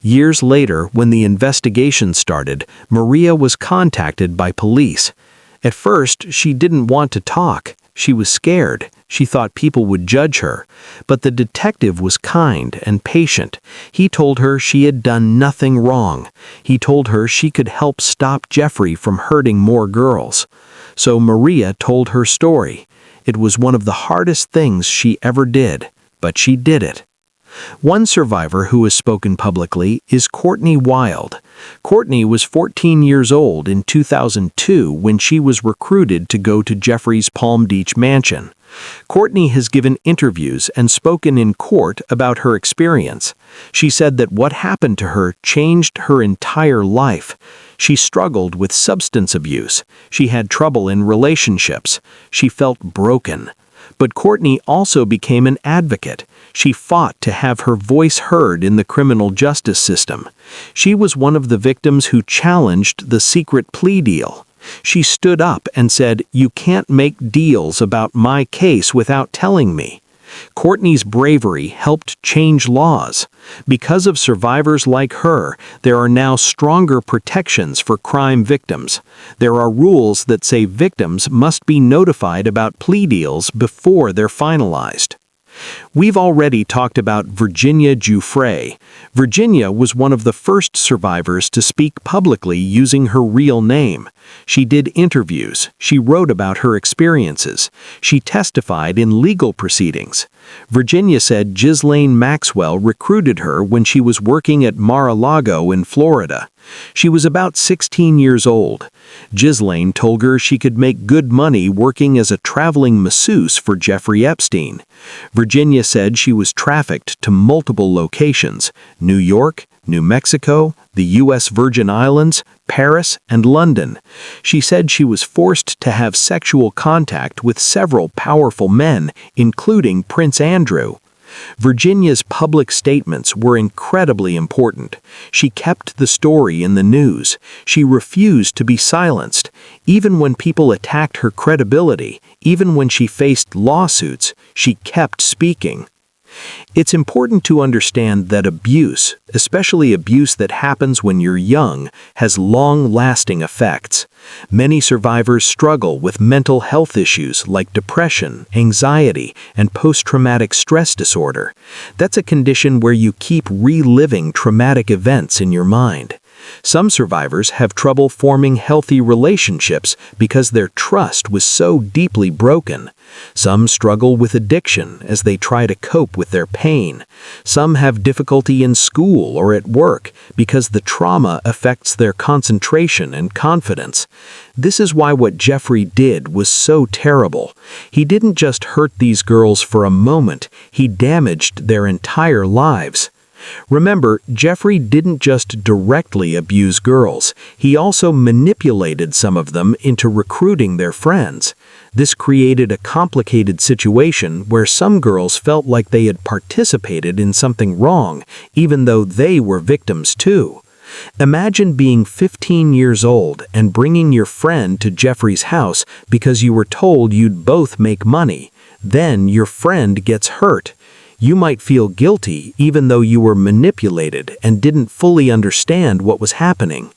B: Years later, when the investigation started, Maria was contacted by police. At first, she didn't want to talk. She was scared. She thought people would judge her. But the detective was kind and patient. He told her she had done nothing wrong. He told her she could help stop Jeffrey from hurting more girls. So Maria told her story. It was one of the hardest things she ever did, but she did it. One survivor who has spoken publicly is Courtney Wild. Courtney was 14 years old in 2002 when she was recruited to go to Jeffrey's Palm Beach mansion.
A: Courtney has given interviews and spoken in court about her experience. She said that what happened to her changed her entire life. She struggled with substance abuse. She had trouble in relationships. She felt broken. But Courtney also became an advocate. She fought to have her voice heard in the criminal justice system. She was one of the victims who challenged the secret plea deal. She stood up and said, "You can't make deals about my case without telling me." Courtney's bravery helped change laws. Because of survivors like her, there are now stronger protections for crime victims. There are rules that say victims must be notified about plea deals before they're finalized. We've already talked about Virginia Giuffre. Virginia was one of the first survivors to speak publicly using her real name. She did interviews. She wrote about her experiences. She testified in legal proceedings. Virginia said Ghislaine Maxwell recruited her when she was working at Mar-a-Lago in Florida. She was about 16 years old. Ghislaine told her she could make good money working as a traveling masseuse for Jeffrey Epstein. Virginia said she was trafficked to multiple locations: New York, New Mexico, the U.S. Virgin Islands, Paris, and London. She said she was forced to have sexual contact with several powerful men, including Prince Andrew. Virginia's public statements were incredibly important. She kept the story in the news. She refused to be silenced. Even when people attacked her credibility, even when she faced lawsuits, she kept speaking. It's important to understand that abuse, especially abuse that happens when you're young, has long-lasting effects. Many survivors struggle with mental health issues like depression, anxiety, and post-traumatic stress disorder. That's a condition where you keep reliving traumatic events in your mind. Some survivors have trouble forming healthy relationships because their trust was so deeply broken. Some struggle with addiction as they try to cope with their pain. Some have difficulty in school or at work because the trauma affects their concentration and confidence. This is why what Jeffrey did was so terrible. He didn't just hurt these girls for a moment, he damaged their entire lives. Remember, Jeffrey didn't just directly abuse girls, he also manipulated some of them into recruiting their friends. This created a complicated situation where some girls felt like they had participated in something wrong, even though they were victims too. Imagine being 15 years old and bringing your friend to Jeffrey's house because you were told you'd both make money. Then your friend gets hurt. You might feel guilty even though you were manipulated and didn't fully understand what was happening.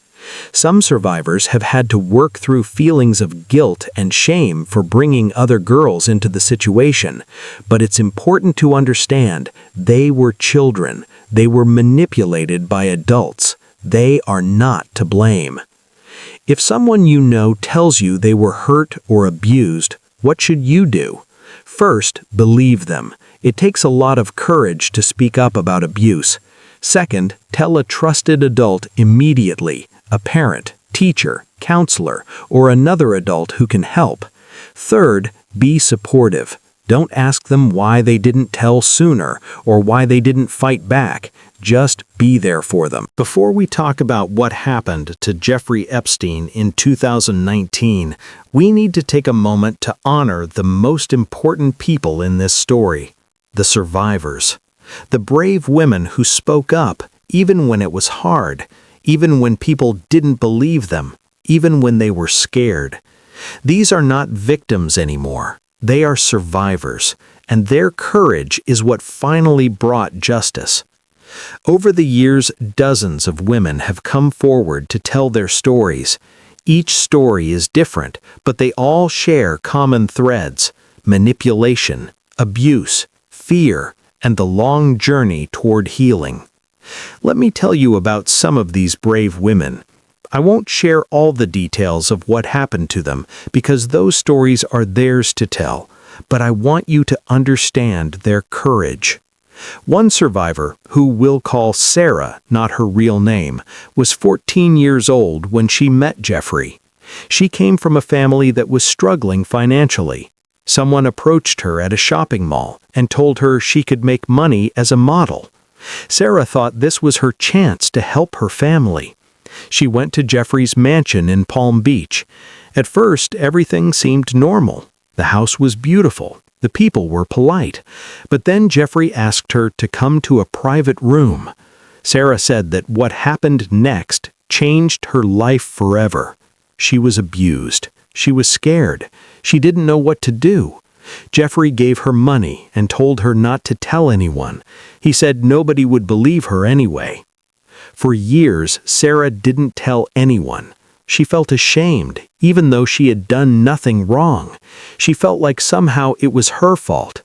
A: Some survivors have had to work through feelings of guilt and shame for bringing other girls into the situation, but it's important to understand they were children. They were manipulated by adults. They are not to blame. If someone you know tells you they were hurt or abused, what should you do? First, believe them. It takes a lot of courage to speak up about abuse. Second, tell a trusted adult immediately, a parent, teacher, counselor, or another adult who can help. Third, be supportive. Don't ask them why they didn't tell sooner or why they didn't fight back. Just be there for them.
B: Before we talk about what happened to Jeffrey Epstein in 2019, we need to take a moment to honor the most important people in this story, the survivors. The brave women who spoke up, even when it was hard, even when people didn't believe them, even when they were scared. These are not victims anymore. They are survivors, and their courage is what finally brought justice. Over the years, dozens of women have come forward to tell their stories. Each story is different, but they all share common threads: manipulation, abuse, fear, and the long journey toward healing. Let me tell you about some of these brave women. I won't share all the details of what happened to them because those stories are theirs to tell, but I want you to understand their courage. One survivor, who we'll call Sarah, not her real name, was 14 years old when she met Jeffrey. She came from a family that was struggling financially. Someone approached her at a shopping mall and told her she could make money as a model. Sarah thought this was her chance to help her family. She went to Jeffrey's mansion in Palm Beach. At first, everything seemed normal. The house was beautiful. The people were polite. But then Jeffrey asked her to come to a private room. Sarah said that what happened next changed her life forever. She was abused. She was scared. She didn't know what to do. Jeffrey gave her money and told her not to tell anyone. He said nobody would believe her anyway. For years, Sarah didn't tell anyone. She felt ashamed, even though she had done nothing wrong. She felt like somehow it was her fault.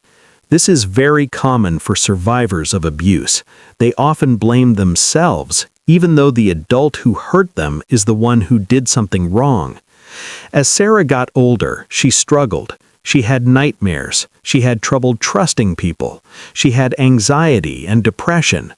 B: This is very common for survivors of abuse. They often blame themselves, even though the adult who hurt them is the one who did something wrong. As Sarah got older, she struggled. She had nightmares. She had trouble trusting people. She had anxiety and depression.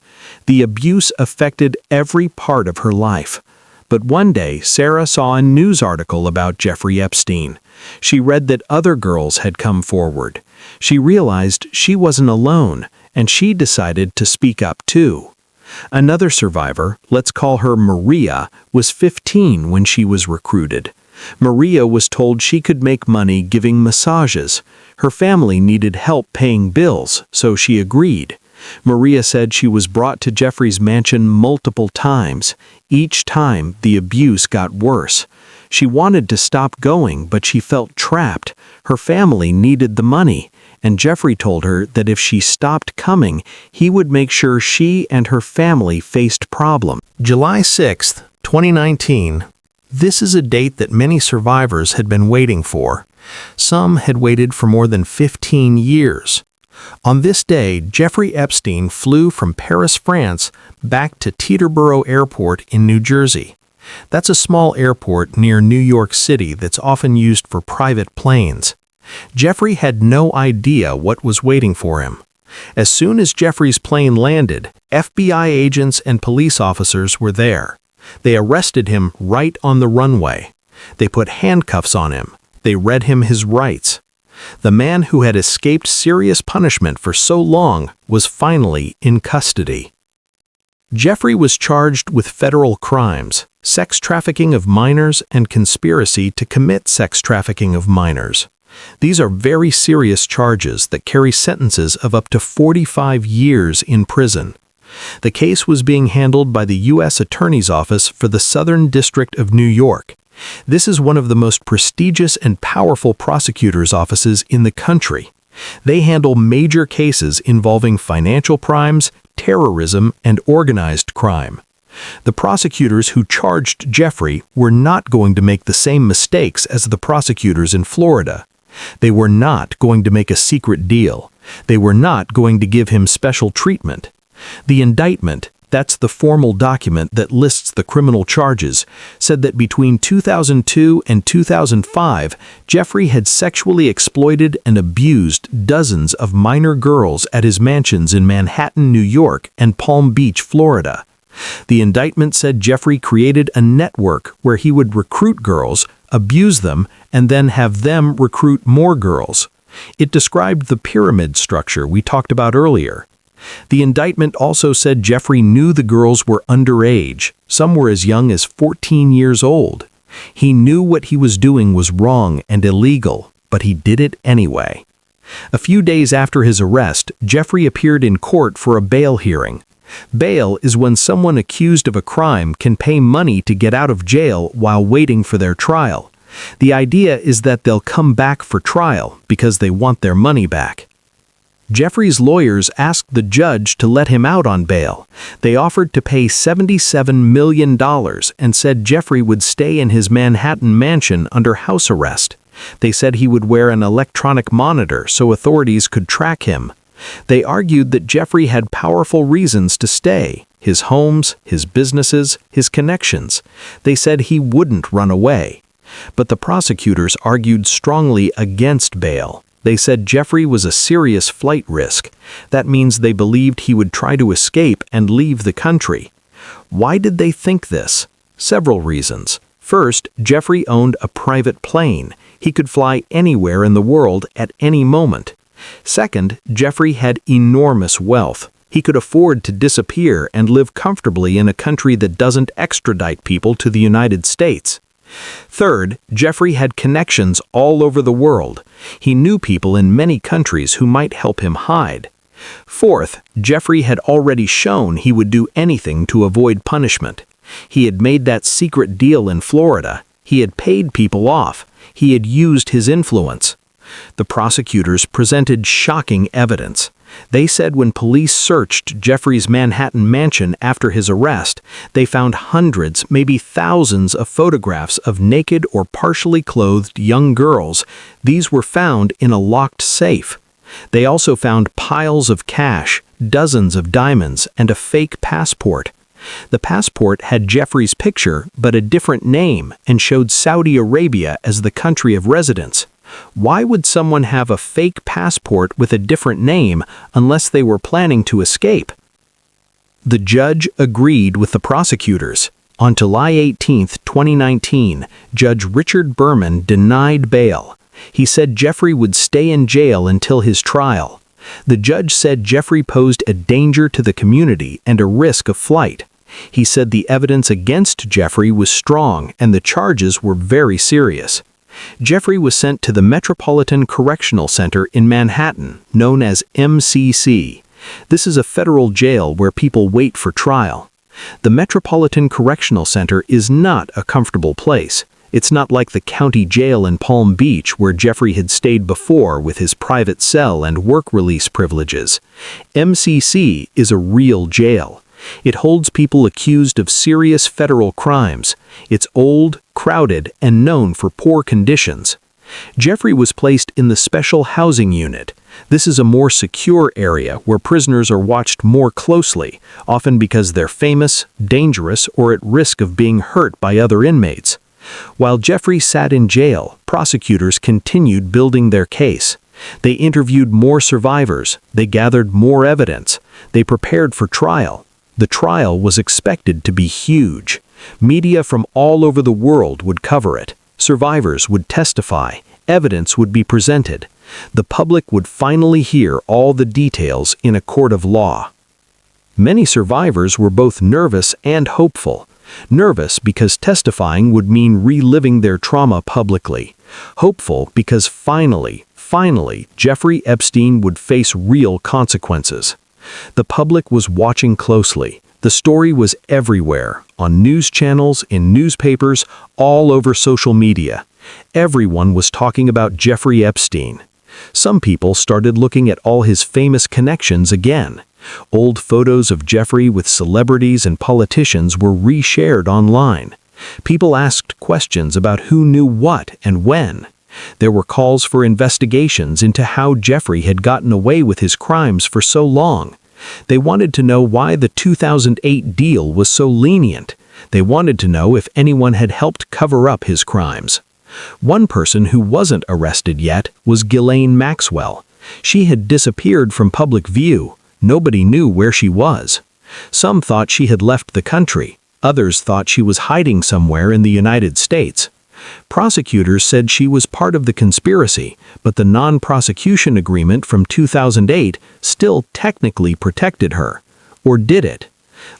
B: The abuse affected every part of her life. But one day, Sarah saw a news article about Jeffrey Epstein. She read that other girls had come forward. She realized she wasn't alone, and she decided to speak up too. Another survivor, let's call her Maria, was 15 when she was recruited. Maria was told she could make money giving massages. Her family needed help paying bills, so she agreed. Maria said she was brought to Jeffrey's mansion multiple times. Each time, the abuse got worse. She wanted to stop going, but she felt trapped. Her family needed the money, and Jeffrey told her that if she stopped coming, he would make sure she and her family faced problems. July 6, 2019. This is a date that many survivors had been waiting for. Some had waited for more than 15 years. On this day, Jeffrey Epstein flew from Paris, France, back to Teterboro Airport in New Jersey. That's a small airport near New York City that's often used for private planes. Jeffrey had no idea what was waiting for him. As soon as Jeffrey's plane landed, FBI agents and police officers were there. They arrested him right on the runway. They put handcuffs on him. They read him his rights. The man who had escaped serious punishment for so long was finally in custody. Jeffrey was charged with federal crimes, sex trafficking of minors and conspiracy to commit sex trafficking of minors. These are very serious charges that carry sentences of up to 45 years in prison. The case was being handled by the U.S. Attorney's Office for the Southern District of New York. This is one of the most prestigious and powerful prosecutors' offices in the country. They handle major cases involving financial crimes, terrorism, and organized crime. The prosecutors who charged Jeffrey were not going to make the same mistakes as the prosecutors in Florida. They were not going to make a secret deal. They were not going to give him special treatment. The indictment, that's the formal document that lists the criminal charges, said that between 2002 and 2005, Jeffrey had sexually exploited and abused dozens of minor girls at his mansions in Manhattan, New York, and Palm Beach, Florida. The indictment said Jeffrey created a network where he would recruit girls, abuse them, and then have them recruit more girls. It described the pyramid structure we talked about earlier. The indictment also said Jeffrey knew the girls were underage. Some were as young as 14 years old. He knew what he was doing was wrong and illegal, but he did it anyway. A few days after his arrest, Jeffrey appeared in court for a bail hearing. Bail is when someone accused of a crime can pay money to get out of jail while waiting for their trial. The idea is that they'll come back for trial because they want their money back. Jeffrey's lawyers asked the judge to let him out on bail. They offered to pay $77 million and said Jeffrey would stay in his Manhattan mansion under house arrest. They said he would wear an electronic monitor so authorities could track him. They argued that Jeffrey had powerful reasons to stay: his homes, his businesses, his connections. They said he wouldn't run away. But the prosecutors argued strongly against bail. They said Jeffrey was a serious flight risk. That means they believed he would try to escape and leave the country. Why did they think this? Several reasons.
A: First, Jeffrey owned a private plane. He could fly anywhere in the world at any moment. Second, Jeffrey had enormous wealth. He could afford to disappear and live comfortably in a country that doesn't extradite people to the United States. Third, Jeffrey had connections all over the world. He knew people in many countries who might help him hide. Fourth, Jeffrey had already shown he would do anything to avoid punishment. He had made that secret deal in Florida. He had paid people off. He had used his influence. The prosecutors presented shocking evidence. They said when police searched Jeffrey's Manhattan mansion after his arrest, they found hundreds, maybe thousands of photographs of naked or partially clothed young girls. These were found in a locked safe. They also found piles of cash, dozens of diamonds, and a fake passport. The passport had Jeffrey's picture, but a different name, and showed Saudi Arabia as the country of residence. Why would someone have a fake passport with a different name unless they were planning to escape? The judge agreed with the prosecutors. On July 18, 2019, Judge Richard Berman denied bail. He said Jeffrey would stay in jail until his trial. The judge said Jeffrey posed a danger to the community and a risk of flight. He said the evidence against Jeffrey was strong and the charges were very serious. Jeffrey was sent to the Metropolitan Correctional Center in Manhattan, known as MCC. This is a federal jail where people wait for trial. The Metropolitan Correctional Center is not a comfortable place. It's not like the county jail in Palm Beach where Jeffrey had stayed before with his private cell and work release privileges. MCC is a real jail. It holds people accused of serious federal crimes. It's old, crowded, and known for poor conditions. Jeffrey was placed in the Special Housing Unit. This is a more secure area where prisoners are watched more closely, often because they're famous, dangerous, or at risk of being hurt by other inmates. While Jeffrey sat in jail, prosecutors continued building their case. They interviewed more survivors. They gathered more evidence. They prepared for trial. The trial was expected to be huge. Media from all over the world would cover it. Survivors would testify. Evidence would be presented. The public would finally hear all the details in a court of law. Many survivors were both nervous and hopeful. Nervous because testifying would mean reliving their trauma publicly. Hopeful because finally, Jeffrey Epstein would face real consequences. The public was watching closely. The story was everywhere, on news channels, in newspapers, all over social media. Everyone was talking about Jeffrey Epstein. Some people started looking at all his famous connections again. Old photos of Jeffrey with celebrities and politicians were reshared online. People asked questions about who knew what and when. There were calls for investigations into how Jeffrey had gotten away with his crimes for so long. They wanted to know why the 2008 deal was so lenient. They wanted to know if anyone had helped cover up his crimes. One person who wasn't arrested yet was Ghislaine Maxwell. She had disappeared from public view. Nobody knew where she was. Some thought she had left the country. Others thought she was hiding somewhere in the United States. Prosecutors said she was part of the conspiracy, but the non-prosecution agreement from 2008 still technically protected her. Or did it?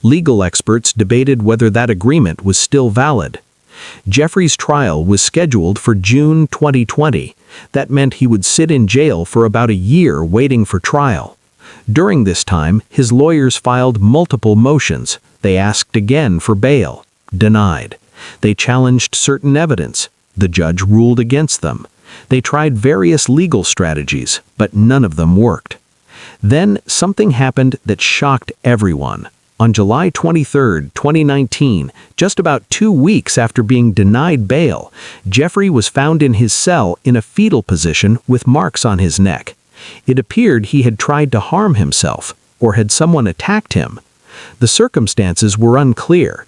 A: Legal experts debated whether that agreement was still valid. Jeffrey's trial was scheduled for June 2020. That meant he would sit in jail for about a year waiting for trial. During this time, his lawyers filed multiple motions. They asked again for bail. Denied. They challenged certain evidence. The judge ruled against them. They tried various legal strategies, but none of them worked. Then something happened that shocked everyone. On July 23, 2019, just about 2 weeks after being denied bail, Jeffrey was found in his cell in a fetal position with marks on his neck. It appeared he had tried to harm himself, or had someone attacked him. The circumstances were unclear.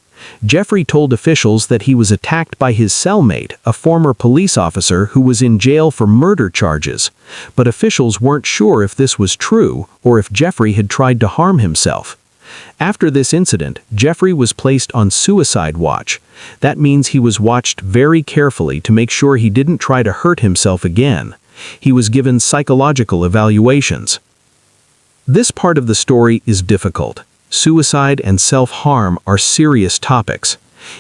A: Jeffrey told officials that he was attacked by his cellmate, a former police officer who was in jail for murder charges. But officials weren't sure if this was true or if Jeffrey had tried to harm himself.
B: After this incident, Jeffrey was placed on suicide watch. That means he was watched very carefully to make sure he didn't try to hurt himself again. He was given psychological evaluations. This part of the story is difficult. Suicide and self-harm are serious topics.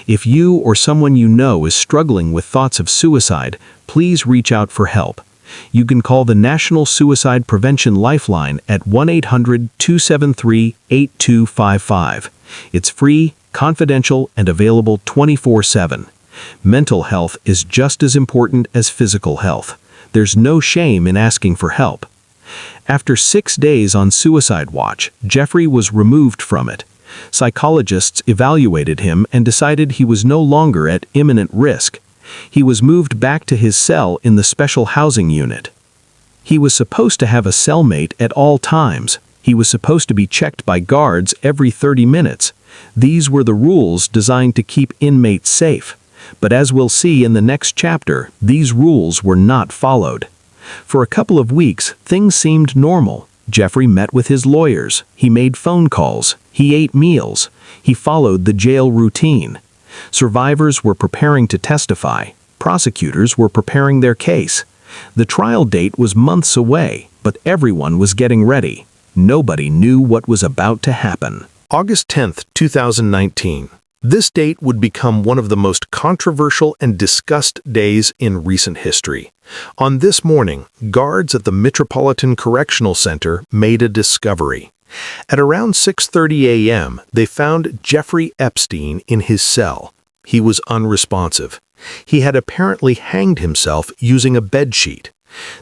B: If you or someone you know is struggling with thoughts of suicide, please reach out for help. You can call the National Suicide Prevention Lifeline at 1-800-273-8255. It's free, confidential, and available 24/7. Mental health is just as important as physical health. There's no shame in asking for help. After 6 days on suicide watch, Jeffrey was removed from it. Psychologists evaluated him and decided he was no longer at imminent risk. He was moved back to his cell in the special housing unit. He was supposed to have a cellmate at all times. He was supposed to be checked by guards every 30 minutes. These were the rules designed to keep inmates safe. But as we'll see in the next chapter, these rules were not followed. For a couple of weeks, things seemed normal. Jeffrey met with his lawyers. He made phone calls. He ate meals. He followed the jail routine. Survivors were preparing to testify. Prosecutors were preparing their case. The trial date was months away, but everyone was getting ready. Nobody knew what was about to happen.
A: August 10th, 2019. This date would become one of the most controversial and discussed days in recent history. On this morning, guards at the Metropolitan Correctional Center made a discovery. At around 6:30 a.m., they found Jeffrey Epstein in his cell. He was unresponsive. He had apparently hanged himself using a bedsheet.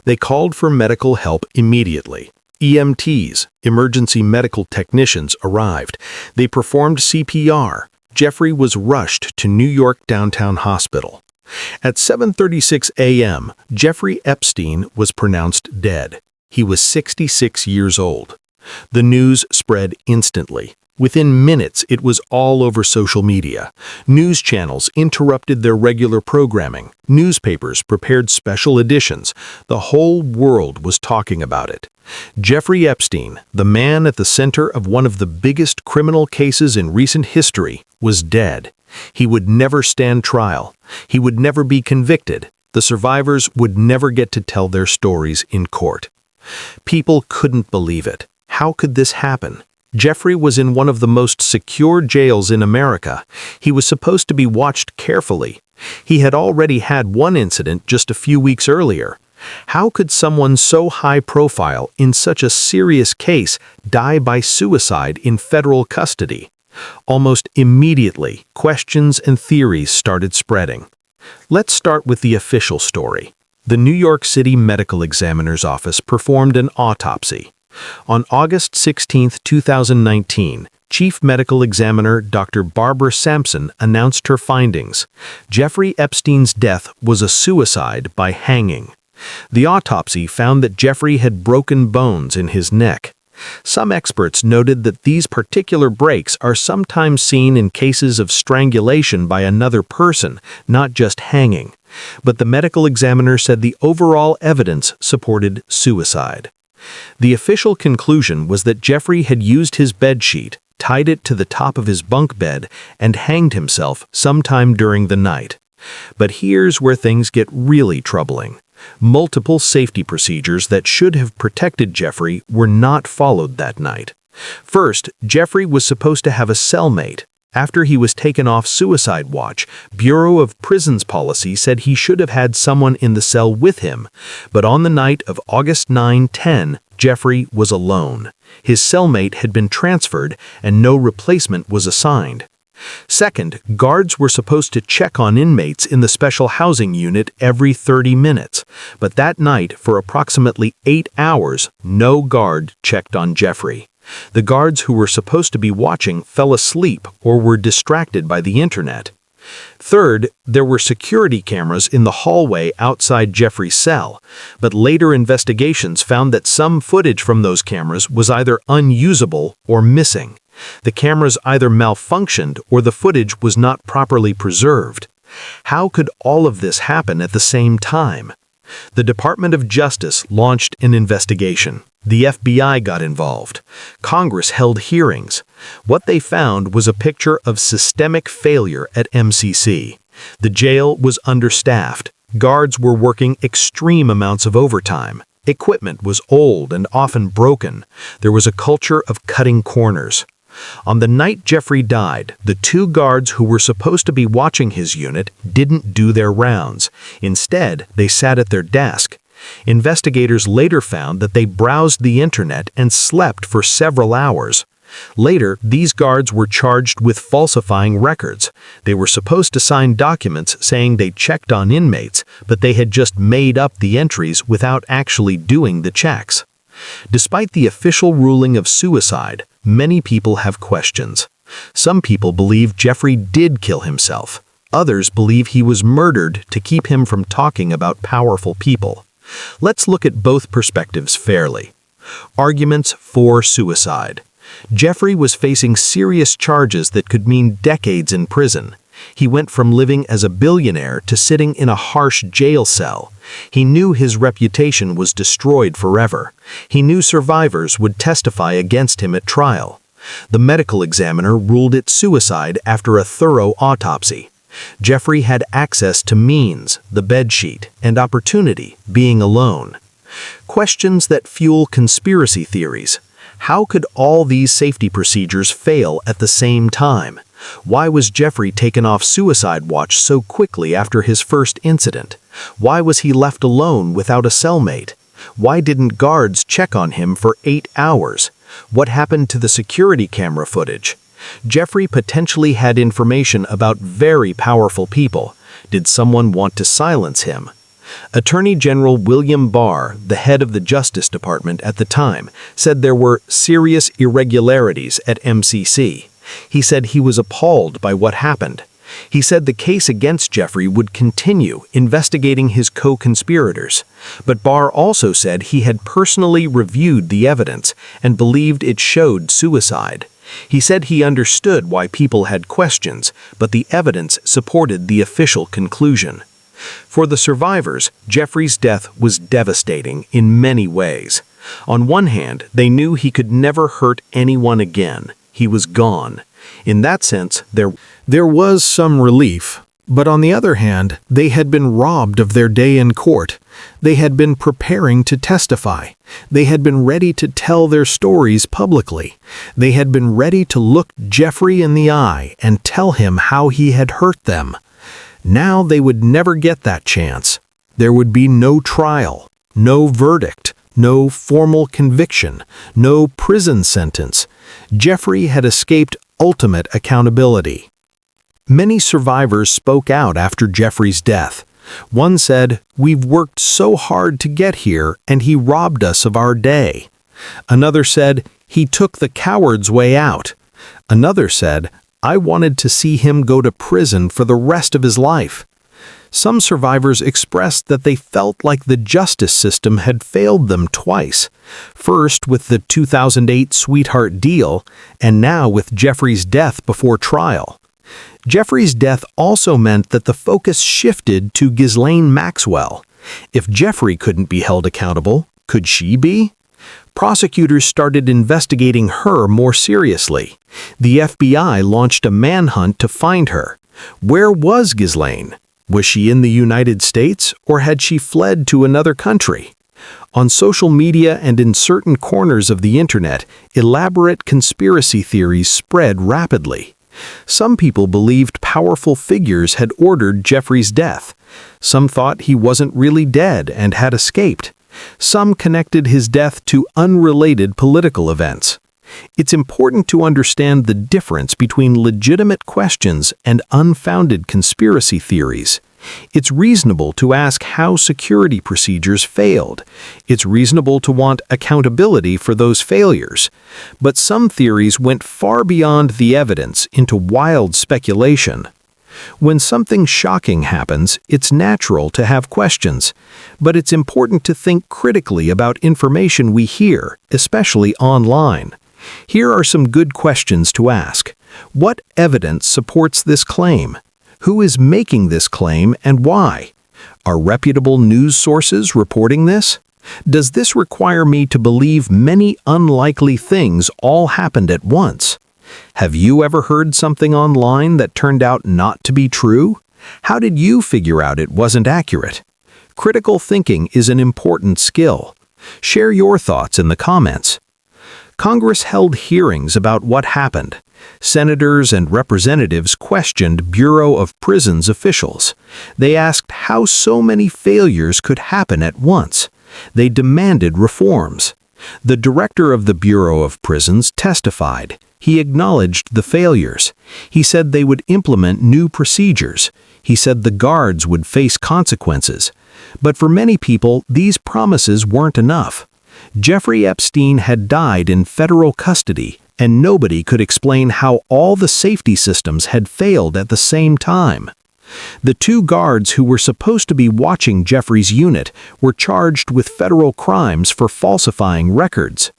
A: They called for medical help immediately. EMTs, emergency medical technicians, arrived. They performed CPR. Jeffrey was rushed to New York Downtown Hospital. At 7:36 a.m., Jeffrey Epstein was pronounced dead. He was 66 years old. The news spread instantly. Within minutes, it was all over social media. News channels interrupted their regular programming. Newspapers prepared special editions. The whole world was talking about it. Jeffrey Epstein, the man at the center of one of the biggest criminal cases in recent history, was dead. He would never stand trial. He would never be convicted. The survivors would never get to tell their stories in court. People couldn't believe it. How could this happen? Jeffrey was in one of the most secure jails in America. He was supposed to be watched carefully. He had already had one incident just a few weeks earlier. How could someone so high profile in such a serious case die by suicide in federal custody? Almost immediately, questions and theories started spreading. Let's start with the official story. The New York City Medical Examiner's Office performed an autopsy. On August 16, 2019, Chief Medical Examiner Dr. Barbara Sampson announced her findings. Jeffrey Epstein's death was a suicide by hanging. The autopsy found that Jeffrey had broken bones in his neck. Some experts noted that these particular breaks are sometimes seen in cases of strangulation by another person, not just hanging. But the medical examiner said the overall evidence supported suicide. The official conclusion was that Jeffrey had used his bedsheet, tied it to the top of his bunk bed, and hanged himself sometime during the night. But here's where things get really troubling. Multiple safety procedures that should have protected Jeffrey were not followed that night. First, Jeffrey was supposed to have a cellmate. After he was taken off suicide watch, Bureau of Prisons policy said he should have had someone in the cell with him. But on the night of August 9-10, Jeffrey was alone. His cellmate had been transferred and no replacement was assigned. Second, guards were supposed to check on inmates in the special housing unit every 30 minutes. But that night, for approximately 8 hours, no guard checked on Jeffrey. The guards who were supposed to be watching fell asleep or were distracted by the internet. Third, there were security cameras in the hallway outside Jeffrey's cell, but later investigations found that some footage from those cameras was either unusable or missing. The cameras either malfunctioned or the footage was not properly preserved. How could all of this happen at the same time? The Department of Justice launched an investigation.
B: The FBI got involved. Congress held hearings. What they found was a picture of systemic failure at MCC. The jail was understaffed. Guards were working extreme amounts of overtime. Equipment was old and often broken. There was a culture of cutting corners. On the night Jeffrey died, the 2 guards who were supposed to be watching his unit didn't do their rounds. Instead, they sat at their desk. Investigators later found that they browsed the internet and slept for several hours. Later, these guards were charged with falsifying records. They were supposed to sign documents saying they checked on inmates, but they had just made up the entries without actually doing the checks. Despite the official ruling of suicide, many people have questions. Some people believe Jeffrey did kill himself. Others believe he was murdered to keep him from talking about powerful people. Let's look at both perspectives fairly. Arguments for suicide. Jeffrey was facing serious charges that could mean decades in prison. He went from living as a billionaire to sitting in a harsh jail cell. He knew his reputation was destroyed forever. He knew survivors would testify against him at trial. The medical examiner ruled it suicide after a thorough autopsy. Jeffrey had access to means, the bedsheet, and opportunity, being alone. Questions that fuel conspiracy theories. How could all these safety procedures fail at the same time? Why was Jeffrey taken off suicide watch so quickly after his first incident? Why was he left alone without a cellmate? Why didn't guards check on him for 8 hours? What happened to the security camera footage? Jeffrey potentially had information about very powerful people. Did someone want to silence him? Attorney General William Barr, the head of the Justice Department at the time, said there were serious irregularities at MCC. He said he was appalled by what happened. He said the case against Jeffrey would continue investigating his co-conspirators. But Barr also said he had personally reviewed the evidence and believed it showed suicide. He said he understood why people had questions, but the evidence supported the official conclusion. For the survivors, Jeffrey's death was devastating in many ways. On one hand, they knew he could never hurt anyone again. He was gone. In that sense, there was some relief. But on the other hand, they had been robbed of their day in court. They had been preparing to testify. They had been ready to tell their stories publicly. They had been ready to look Jeffrey in the eye and tell him how he had hurt them. Now they would never get that chance. There would be no trial, no verdict, no formal conviction, no prison sentence. Jeffrey had escaped ultimate accountability. Many survivors spoke out after Jeffrey's death. One said, "We've worked so hard to get here, and he robbed us of our day." Another said, "He took the coward's way out." Another said, "I wanted to see him go to prison for the rest of his life." Some survivors expressed that they felt like the justice system had failed them twice, first with the 2008 sweetheart deal, and now with Jeffrey's death before trial. Jeffrey's death also meant that the focus shifted to Ghislaine Maxwell. If Jeffrey couldn't be held accountable, could she be? Prosecutors started investigating her more seriously. The FBI launched a manhunt to find her. Where was Ghislaine? Was she in the United States, or had she fled to another country? On social media and in certain corners of the internet, elaborate conspiracy theories spread rapidly. Some people believed powerful figures had ordered Jeffrey's death. Some thought he wasn't really dead and had escaped. Some connected his death to unrelated political events. It's important to understand the difference between legitimate questions and unfounded conspiracy theories. It's reasonable to ask how security procedures failed. It's reasonable to want accountability for those failures. But some theories went far beyond the evidence into wild speculation. When something shocking happens, it's natural to have questions. But it's important to think critically about information we hear, especially online. Here are some good questions to ask. What evidence supports this claim? Who is making this claim and why? Are reputable news sources reporting this?
A: Does this require me to believe many unlikely things all happened at once? Have you ever heard something online that turned out not to be true? How did you figure out it wasn't accurate? Critical thinking is an important skill. Share your thoughts in the comments. Congress held hearings about what happened. Senators and representatives questioned Bureau of Prisons officials. They asked how so many failures could happen at once. They demanded reforms. The director of the Bureau of Prisons testified. He acknowledged the failures. He said they would implement new procedures. He said the guards would face consequences. But for many people, these promises weren't enough. Jeffrey Epstein had died in federal custody, and nobody could explain how all the safety systems had failed at the same time. The two guards who were supposed to be watching Jeffrey's unit were charged with federal crimes for falsifying records.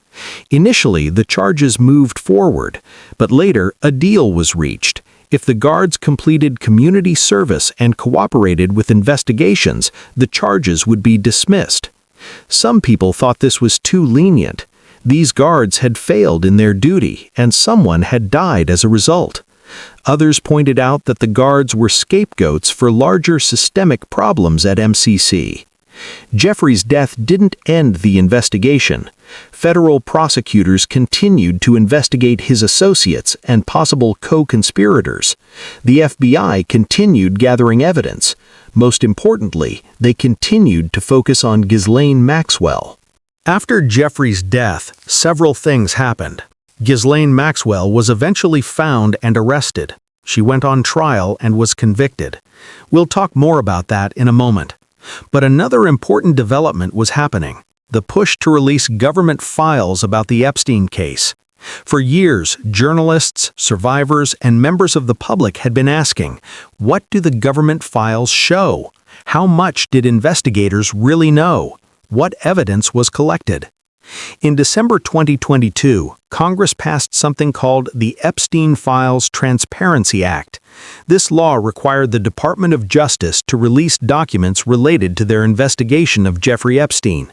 A: Initially, the charges moved forward, but later a deal was reached. If the guards completed community service and cooperated with investigations, the charges would be dismissed. Some people thought this was too lenient. These guards had failed in their duty, and someone had died as a result. Others pointed out that the guards were scapegoats for larger systemic problems at MCC. Jeffrey's death didn't end the investigation. Federal prosecutors continued to investigate his associates and possible co-conspirators. The FBI continued gathering evidence. Most importantly, they continued to focus on Ghislaine Maxwell. After Jeffrey's death, several things happened. Ghislaine Maxwell was eventually found and arrested. She went on trial and was convicted. We'll talk more about that in a moment. But another important development was happening: the push to release government files about the Epstein case. For years, journalists, survivors, and members of the public had been asking, what do the government files show? How much did investigators really know? What evidence was collected? In December 2022, Congress passed something called the Epstein Files Transparency Act. This law required the Department of Justice to release documents related to their investigation of Jeffrey Epstein.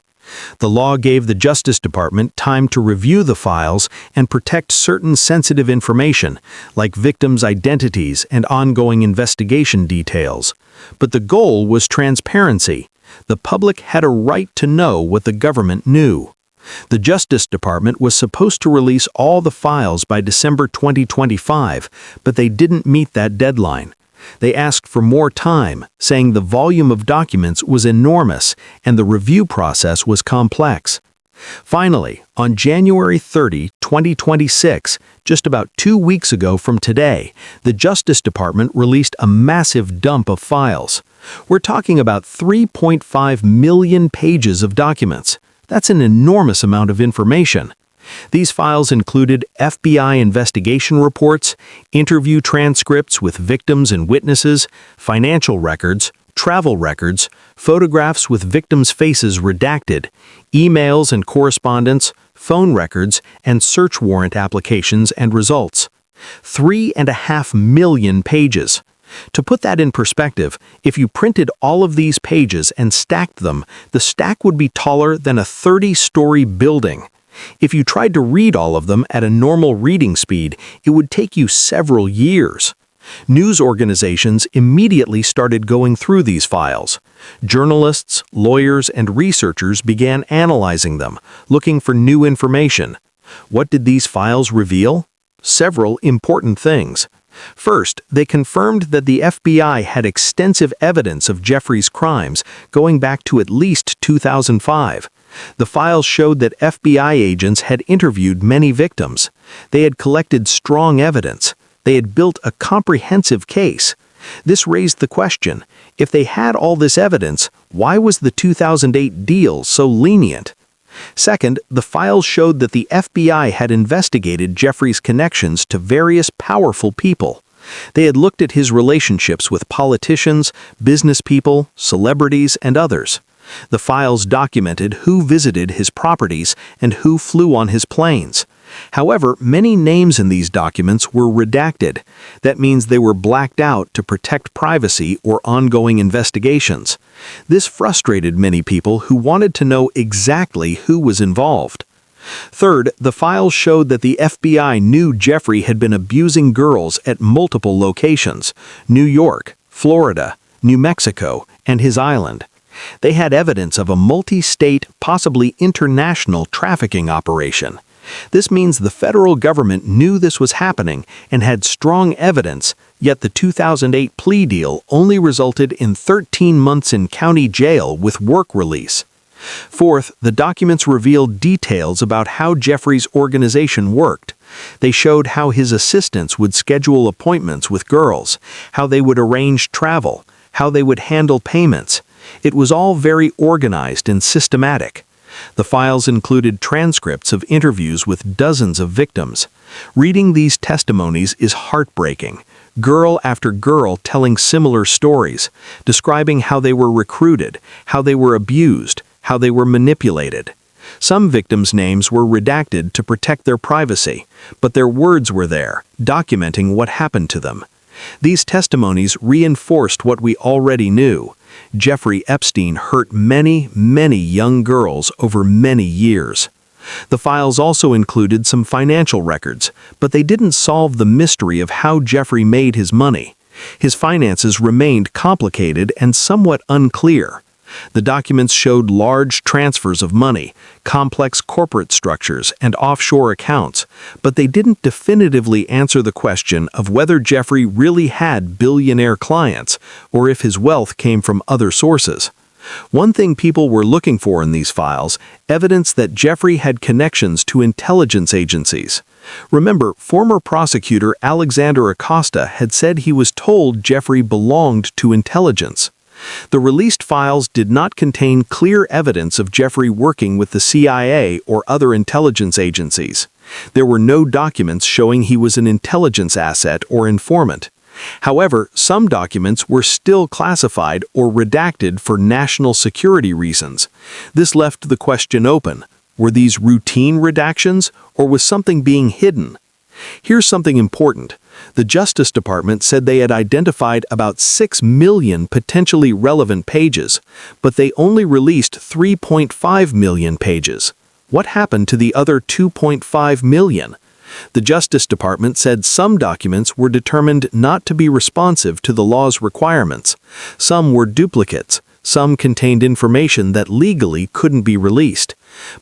A: The law gave the Justice Department time to review the files and protect certain sensitive information, like victims' identities and ongoing investigation details. But the goal was transparency. The public had a right to know what the government knew. The Justice Department was supposed to release all the files by December 2025, but they didn't meet that deadline. They asked for more time, saying the volume of documents was enormous and the review process was complex. Finally, on January 30, 2026, just about 2 weeks ago from today, the Justice Department released a massive dump of files. We're talking about 3.5 million pages of documents. That's an enormous amount of information. These files included FBI investigation reports, interview transcripts with victims and witnesses, financial records, travel records, photographs with victims' faces redacted, emails and correspondence, phone records, and search warrant applications and results. 3.5 million pages. To put that in perspective, if you printed all of these pages and stacked them, the stack would be taller than a 30-story building. If you tried to read all of them at a normal reading speed, it would take you several years. News organizations immediately started going through these files. Journalists, lawyers, and researchers began analyzing them, looking for new information. What did these files reveal? Several important things. First, they confirmed that the FBI had extensive evidence of Jeffrey's crimes going back to at least 2005. The files showed that FBI agents had interviewed many victims. They had collected strong evidence. They had built a comprehensive case. This raised the question, if they had all this evidence, why was the 2008 deal so lenient? Second, the files showed that the FBI had investigated Jeffrey's connections to various powerful people. They had looked at his relationships with politicians, business people, celebrities, and others. The files documented who visited his properties and who flew on his planes. However, many names in these documents were redacted. That means they were blacked out to protect privacy or ongoing investigations. This frustrated many people who wanted to know exactly who was involved. Third, the files showed that the FBI knew Jeffrey had been abusing girls at multiple locations: New York, Florida, New Mexico, and his island. They had evidence of a multi-state, possibly international trafficking operation. This means the federal government knew this was happening and had strong evidence, yet the 2008 plea deal only resulted in 13 months in county jail with work release. Fourth, the documents revealed details about how Jeffrey's organization worked. They showed how his assistants would schedule appointments with girls, how they would arrange travel, how they would handle payments. It was all very organized and systematic. The files included transcripts of interviews with dozens of victims. Reading these testimonies is heartbreaking. Girl after girl telling similar stories, describing how they were recruited, how they were abused, how they were manipulated. Some victims' names were redacted to protect their privacy, but their words were there, documenting what happened to them. These testimonies reinforced what we already knew. Jeffrey Epstein hurt many, many young girls over many years. The files also included some financial records, but they didn't solve the mystery of how Jeffrey made his money. His finances remained complicated and somewhat unclear. The documents showed large transfers of money, complex corporate structures, and offshore accounts, but they didn't definitively answer the question of whether Jeffrey really had billionaire clients or if his wealth came from other sources. One thing people were looking for in these files: evidence that Jeffrey had connections to intelligence agencies. Remember, former prosecutor Alexander Acosta had said he was told Jeffrey belonged to intelligence. The released files did not contain clear evidence of Jeffrey working with the CIA or other intelligence agencies. There were no documents showing he was an intelligence asset or informant. However, some documents were still classified or redacted for national security reasons. This left the question open: were these routine redactions, or was something being hidden? Here's something important. The Justice Department said they had identified about 6 million potentially relevant pages, but they only released 3.5 million pages. What happened to the other 2.5 million? The Justice Department said some documents were determined not to be responsive to the law's requirements. Some were duplicates. Some contained information that legally couldn't be released.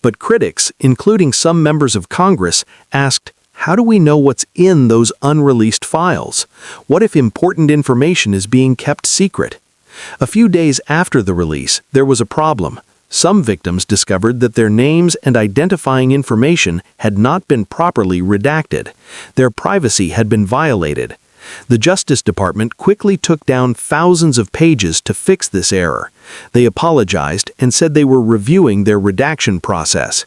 A: But critics, including some members of Congress, asked, how do we know what's in those unreleased files? What if important information is being kept secret? A few days after the release, there was a problem. Some victims discovered that their names and identifying information had not been properly redacted. Their privacy had been violated. The Justice Department quickly took down thousands of pages to fix this error. They apologized and said they were reviewing their redaction process.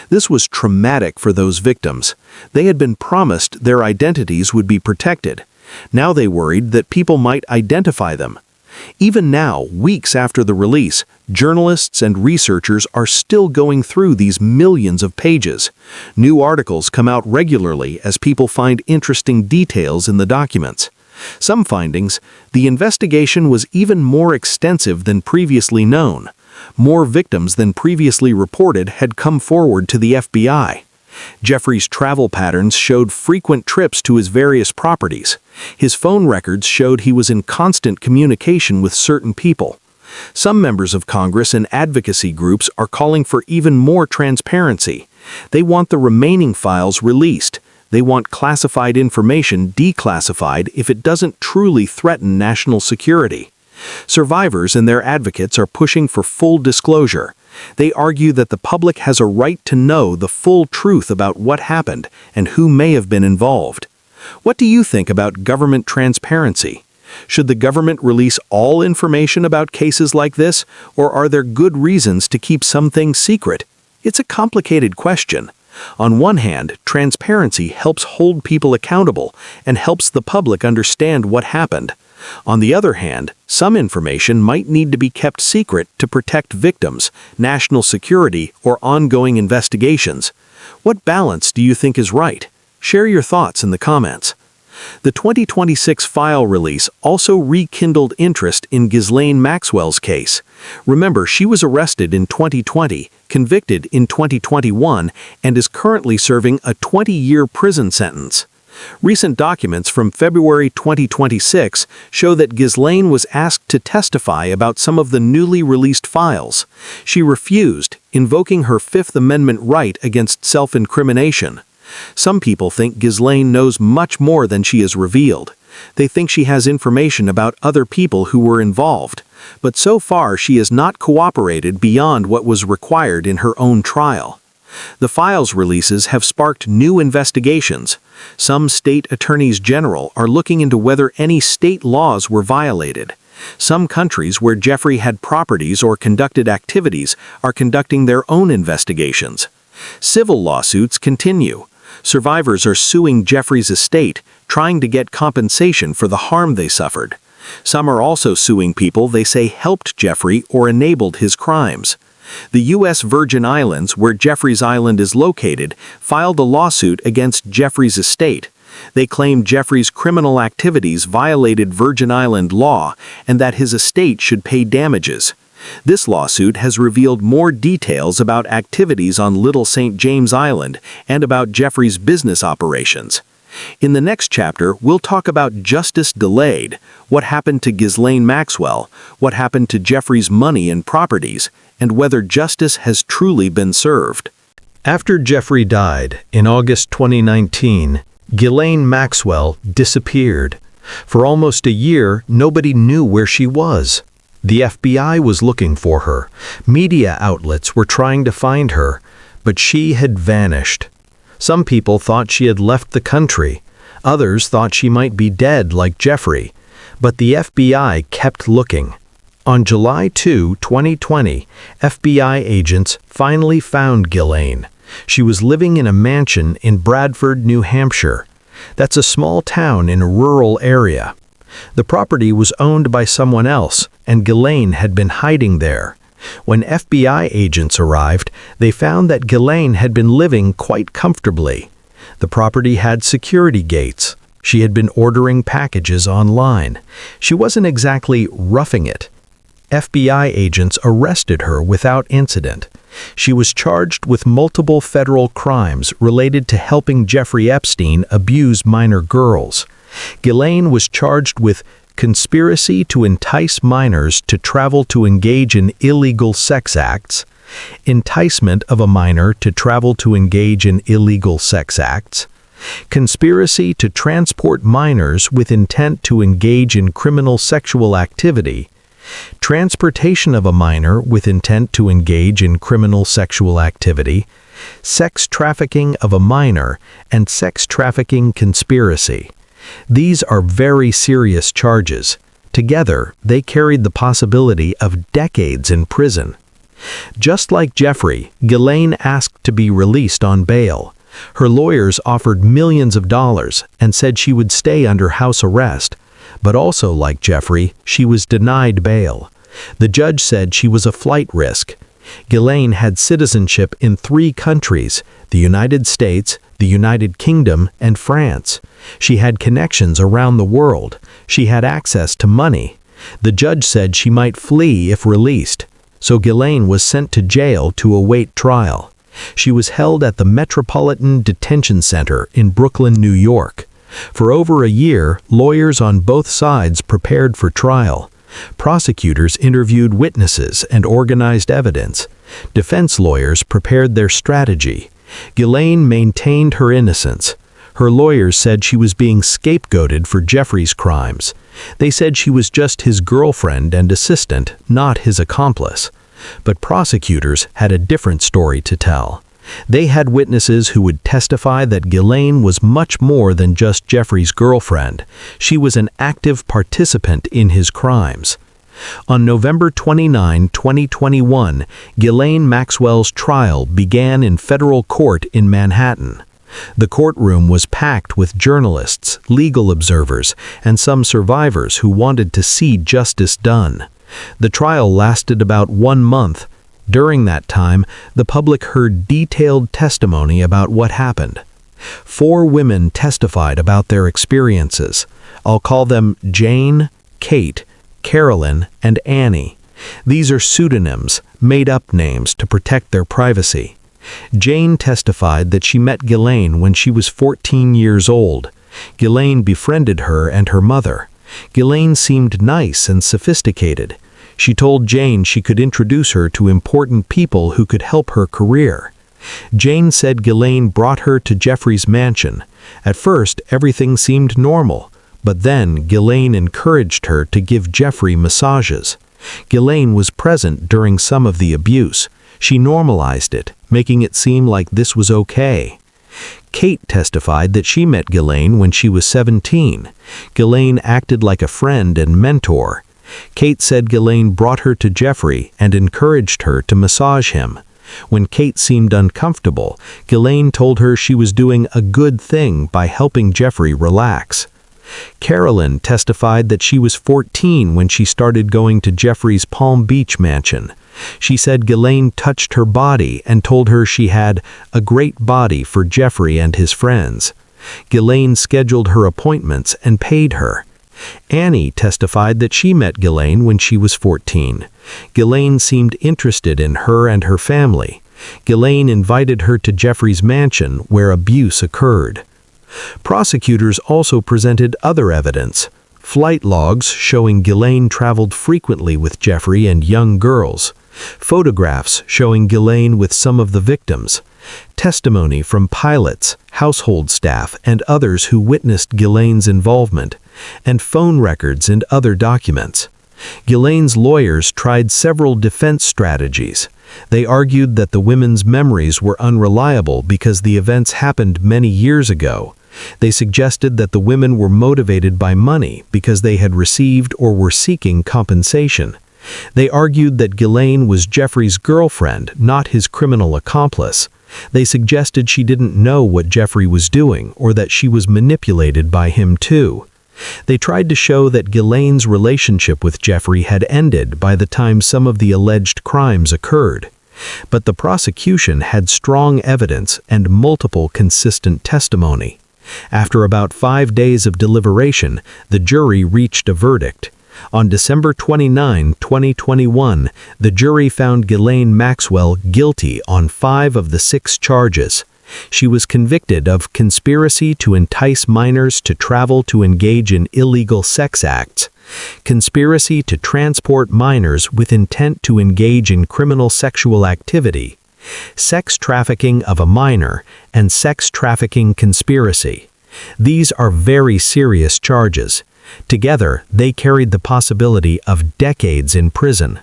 A: This was traumatic for those victims. They had been promised their identities would be protected. Now they worried that people might identify them. Even now, weeks after the release, journalists and researchers are still going through these millions of pages. New articles come out regularly as people find interesting details in the documents. Some findings: the investigation was even more extensive than previously known. More victims than previously reported had come forward to the FBI. Jeffrey's travel patterns showed frequent trips to his various properties. His phone records showed he was in constant communication with certain people. Some members of Congress and advocacy groups are calling for even more transparency. They want the remaining files released. They want classified information declassified if it doesn't truly threaten national security. Survivors and their advocates are pushing for full disclosure. They argue that the public has a right to know the full truth about what happened and who may have been involved. What do you think about government transparency? Should the government release all information about cases like this, or are there good reasons to keep some things secret? It's a complicated question. On one hand, transparency helps hold people accountable and helps the public understand what happened. On the other hand, some information might need to be kept secret to protect victims, national security, or ongoing investigations. What balance do you think is right? Share your thoughts in the comments. The 2026 file release also rekindled interest in Ghislaine Maxwell's case. Remember, she was arrested in 2020, convicted in 2021, and is currently serving a 20-year prison sentence. Recent documents from February 2026 show that Ghislaine was asked to testify about some of the newly released files. She refused, invoking her Fifth Amendment right against self-incrimination. Some people think Ghislaine knows much more than she has revealed. They think she has information about other people who were involved, but so far she has not cooperated beyond what was required in her own trial. The files releases have sparked new investigations. Some state attorneys general are looking into whether any state laws were violated. Some countries where Jeffrey had properties or conducted activities are conducting their own investigations. Civil lawsuits continue. Survivors are suing Jeffrey's estate, trying to get compensation for the harm they suffered. Some are also suing people they say helped Jeffrey or enabled his crimes. The U.S. Virgin Islands, where Jeffrey's island is located, filed a lawsuit against Jeffrey's estate. They claim Jeffrey's criminal activities violated Virgin Island law and that his estate should pay damages. This lawsuit has revealed more details about activities on Little St. James Island and about Jeffrey's business operations. In the next chapter, we'll talk about justice delayed, what happened to Ghislaine Maxwell, what happened to Jeffrey's money and properties, and whether justice has truly been served.
B: After Jeffrey died in August 2019, Ghislaine Maxwell disappeared. For almost a year, nobody knew where she was. The FBI was looking for her. Media outlets were trying to find her, but she had vanished. Some people thought she had left the country. Others thought she might be dead like Jeffrey. But the FBI kept looking. On July 2, 2020, FBI agents finally found Ghislaine. She was living in a mansion in Bradford, New Hampshire. That's a small town in a rural area. The property was owned by someone else, and Ghislaine had been hiding there. When FBI agents arrived, they found that Ghislaine had been living quite comfortably. The property had security gates. She had been ordering packages online. She wasn't exactly roughing it. FBI agents arrested her without incident. She was charged with multiple federal crimes related to helping Jeffrey Epstein abuse minor girls. Ghislaine was charged with conspiracy to entice minors to travel to engage in illegal sex acts, enticement of a minor to travel to engage in illegal sex acts, conspiracy to transport minors with intent to engage in criminal sexual activity, transportation of a minor with intent to engage in criminal sexual activity, sex trafficking of a minor, and sex trafficking conspiracy. These are very serious charges. Together, they carried the possibility of decades in prison. Just like Jeffrey, Ghislaine asked to be released on bail. Her lawyers offered millions of dollars and said she would stay under house arrest. But also like Jeffrey, she was denied bail. The judge said she was a flight risk. Ghislaine had citizenship in 3 countries, the United States, the United Kingdom, and France. She had connections around the world. She had access to money. The judge said she might flee if released, so Ghislaine was sent to jail to await trial. She was held at the Metropolitan Detention Center in Brooklyn, New York. For over a year, lawyers on both sides prepared for trial. Prosecutors interviewed witnesses and organized evidence. Defense lawyers prepared their strategy. Ghislaine maintained her innocence. Her lawyers said she was being scapegoated for Jeffrey's crimes. They said she was just his girlfriend and assistant, not his accomplice. But prosecutors had a different story to tell. They had witnesses who would testify that Ghislaine was much more than just Jeffrey's girlfriend. She was an active participant in his crimes. On November 29, 2021, Ghislaine Maxwell's trial began in federal court in Manhattan. The courtroom was packed with journalists, legal observers, and some survivors who wanted to see justice done. The trial lasted about 1 month. During that time, the public heard detailed testimony about what happened. 4 women testified about their experiences. I'll call them Jane, Kate, Carolyn, and Annie. These are pseudonyms, made-up names to protect their privacy. Jane testified that she met Ghislaine when she was 14 years old. Ghislaine befriended her and her mother. Ghislaine seemed nice and sophisticated. She told Jane she could introduce her to important people who could help her career. Jane said Ghislaine brought her to Jeffrey's mansion. At first, everything seemed normal, but then Ghislaine encouraged her to give Jeffrey massages. Ghislaine was present during some of the abuse. She normalized it, making it seem like this was okay. Kate testified that she met Ghislaine when she was 17. Ghislaine acted like a friend and mentor. Kate said Ghislaine brought her to Jeffrey and encouraged her to massage him. When Kate seemed uncomfortable, Ghislaine told her she was doing a good thing by helping Jeffrey relax. Carolyn testified that she was 14 when she started going to Jeffrey's Palm Beach mansion. She said Ghislaine touched her body and told her she had a great body for Jeffrey and his friends. Ghislaine scheduled her appointments and paid her. Annie testified that she met Ghislaine when she was 14. Ghislaine seemed interested in her and her family. Ghislaine invited her to Jeffrey's mansion where abuse occurred. Prosecutors also presented other evidence. Flight logs showing Ghislaine traveled frequently with Jeffrey and young girls. Photographs showing Ghislaine with some of the victims. Testimony from pilots, household staff, and others who witnessed Ghislaine's involvement. And phone records and other documents. Ghislaine's lawyers tried several defense strategies. They argued that the women's memories were unreliable because the events happened many years ago. They suggested that the women were motivated by money because they had received or were seeking compensation. They argued that Ghislaine was Jeffrey's girlfriend, not his criminal accomplice. They suggested she didn't know what Jeffrey was doing or that she was manipulated by him too. They tried to show that Ghislaine's relationship with Jeffrey had ended by the time some of the alleged crimes occurred. But the prosecution had strong evidence and multiple consistent testimony. After about 5 days of deliberation, the jury reached a verdict. On December 29, 2021, the jury found Ghislaine Maxwell guilty on 5 of the 6 charges. She was convicted of conspiracy to entice minors to travel to engage in illegal sex acts, conspiracy to transport minors with intent to engage in criminal sexual activity, sex trafficking of a minor, and sex trafficking conspiracy. These are very serious charges. Together, they carried the possibility of decades in prison.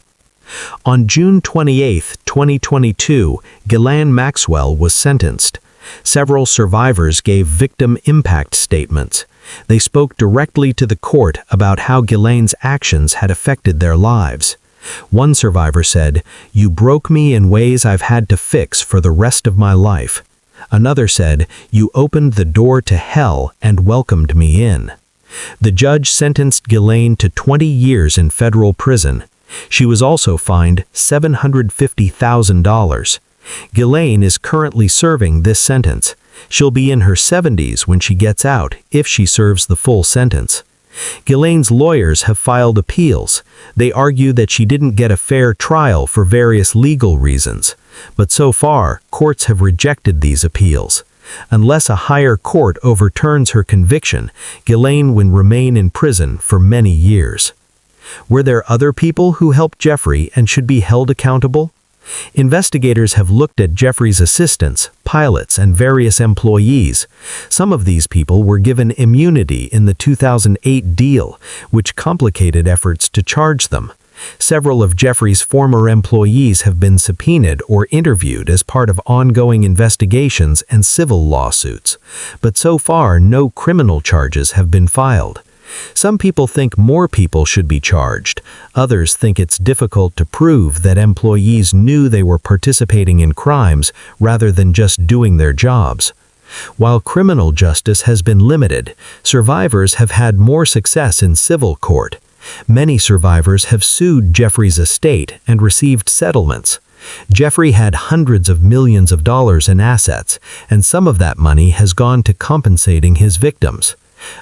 B: On June 28, 2022, Ghislaine Maxwell was sentenced. Several survivors gave victim impact statements. They spoke directly to the court about how Ghislaine's actions had affected their lives. One survivor said, "You broke me in ways I've had to fix for the rest of my life." Another said, "You opened the door to hell and welcomed me in." The judge sentenced Ghislaine to 20 years in federal prison. She was also fined $750,000. Ghislaine is currently serving this sentence. She'll be in her 70s when she gets out, if she serves the full sentence. Ghislaine's lawyers have filed appeals. They argue that she didn't get a fair trial for various legal reasons. But so far, courts have rejected these appeals. Unless a higher court overturns her conviction, Ghislaine will remain in prison for many years. Were there other people who helped Jeffrey and should be held accountable? Investigators have looked at Jeffrey's assistants, pilots, and various employees. Some of these people were given immunity in the 2008 deal, which complicated efforts to charge them. Several of Jeffrey's former employees have been subpoenaed or interviewed as part of ongoing investigations and civil lawsuits, but so far no criminal charges have been filed. Some people think more people should be charged. Others think it's difficult to prove that employees knew they were participating in crimes rather than just doing their jobs. While criminal justice has been limited, survivors have had more success in civil court. Many survivors have sued Jeffrey's estate and received settlements. Jeffrey had hundreds of millions of dollars in assets, and some of that money has gone to compensating his victims.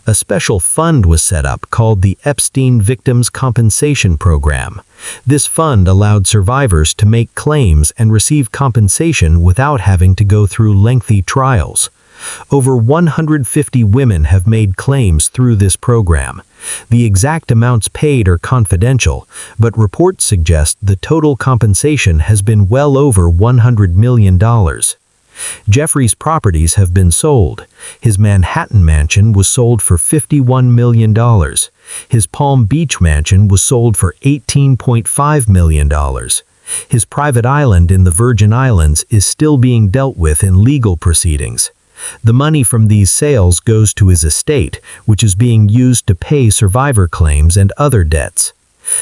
B: A special fund was set up called the Epstein Victims Compensation Program. This fund allowed survivors to make claims and receive compensation without having to go through lengthy trials. Over 150 women have made claims through this program. The exact amounts paid are confidential, but reports suggest the total compensation has been well over $100 million. Jeffrey's properties have been sold. His Manhattan mansion was sold for $51 million. His Palm Beach mansion was sold for $18.5 million. His private island in the Virgin Islands is still being dealt with in legal proceedings. The money from these sales goes to his estate, which is being used to pay survivor claims and other debts.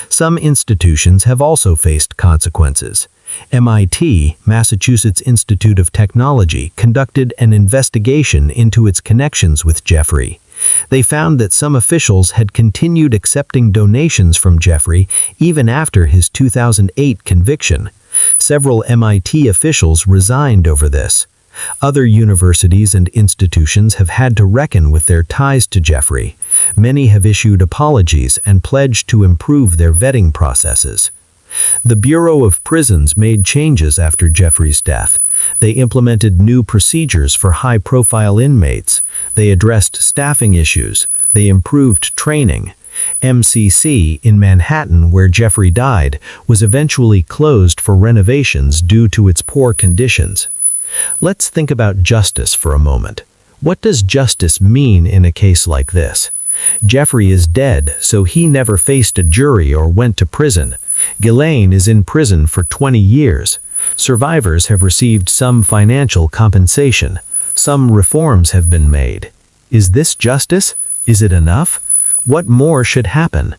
B: Some institutions have also faced consequences. MIT, Massachusetts Institute of Technology, conducted an investigation into its connections with Jeffrey. They found that some officials had continued accepting donations from Jeffrey even after his 2008 conviction. Several MIT officials resigned over this. Other universities and institutions have had to reckon with their ties to Jeffrey. Many have issued apologies and pledged to improve their vetting processes. The Bureau of Prisons made changes after Jeffrey's death. They implemented new procedures for high-profile inmates. They addressed staffing issues. They improved training. MCC in Manhattan, where Jeffrey died, was eventually closed for renovations due to its poor conditions. Let's think about justice for a moment. What does justice mean in a case like this? Jeffrey is dead, so he never faced a jury or went to prison. Ghislaine is in prison for 20 years. Survivors have received some financial compensation. Some reforms have been made. Is this justice? Is it enough? What more should happen?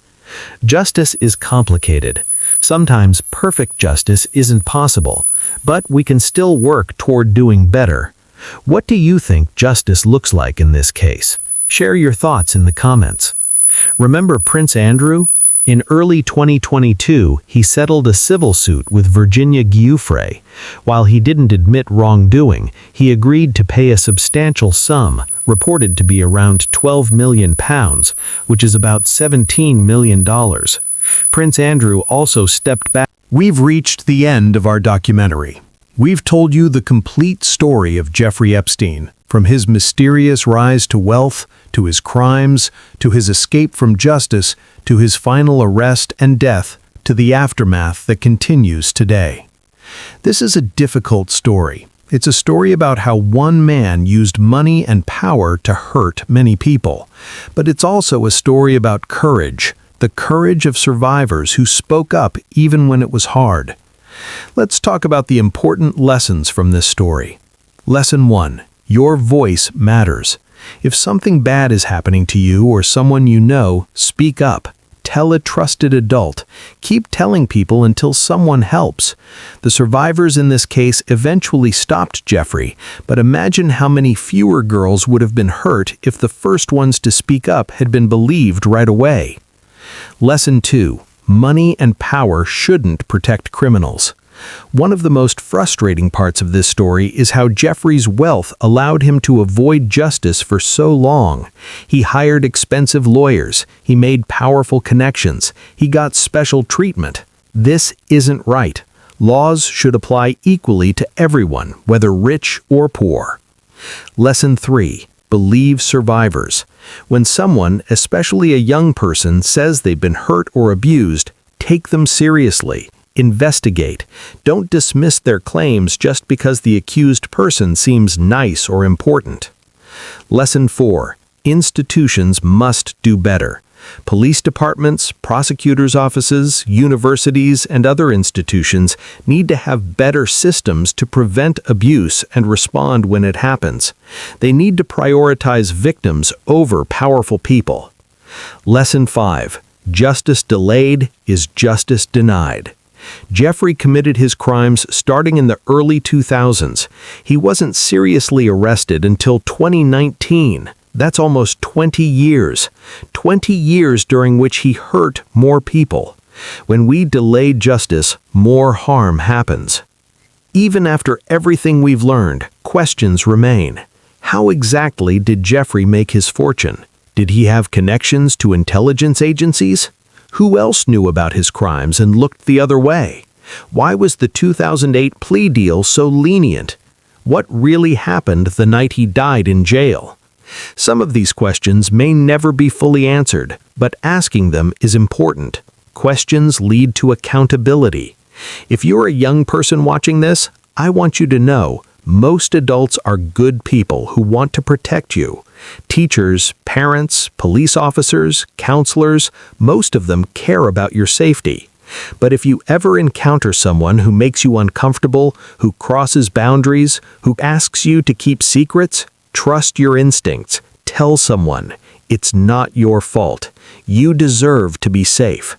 B: Justice is complicated. Sometimes perfect justice isn't possible, but we can still work toward doing better. What do you think justice looks like in this case? Share your thoughts in the comments. Remember Prince Andrew? In early 2022, he settled a civil suit with Virginia Giuffre. While he didn't admit wrongdoing, he agreed to pay a substantial sum, reported to be around £12 million, which is about $17 million. Prince Andrew also stepped back.
A: We've reached the end of our documentary. We've told you the complete story of Jeffrey Epstein, from his mysterious rise to wealth, to his crimes, to his escape from justice, to his final arrest and death, to the aftermath that continues today. This is a difficult story. It's a story about how one man used money and power to hurt many people. But it's also a story about courage, the courage of survivors who spoke up even when it was hard. Let's talk about the important lessons from this story. Lesson 1. Your voice matters. If something bad is happening to you or someone you know, speak up. Tell a trusted adult. Keep telling people until someone helps. The survivors in this case eventually stopped Jeffrey, but imagine how many fewer girls would have been hurt if the first ones to speak up had been believed right away. Lesson 2. Money and power shouldn't protect criminals. One of the most frustrating parts of this story is how Jeffrey's wealth allowed him to avoid justice for so long. He hired expensive lawyers. He made powerful connections. He got special treatment. This isn't right. Laws should apply equally to everyone, whether rich or poor. Lesson 3. Believe survivors. When someone, especially a young person, says they've been hurt or abused, take them seriously. Investigate. Don't dismiss their claims just because the accused person seems nice or important. Lesson 4. Institutions must do better. Police departments, prosecutors' offices, universities, and other institutions need to have better systems to prevent abuse and respond when it happens. They need to prioritize victims over powerful people. Lesson 5. Justice delayed is justice denied. Jeffrey committed his crimes starting in the early 2000s. He wasn't seriously arrested until 2019. That's almost 20 years. 20 years during which he hurt more people. When we delay justice, more harm happens. Even after everything we've learned, questions remain. How exactly did Jeffrey make his fortune? Did he have connections to intelligence agencies? Who else knew about his crimes and looked the other way? Why was the 2008 plea deal so lenient? What really happened the night he died in jail? Some of these questions may never be fully answered, but asking them is important. Questions lead to accountability. If you're a young person watching this, I want you to know most adults are good people who want to protect you. Teachers, parents, police officers, counselors, most of them care about your safety. But if you ever encounter someone who makes you uncomfortable, who crosses boundaries, who asks you to keep secrets, trust your instincts. Tell someone. It's not your fault. You deserve to be safe.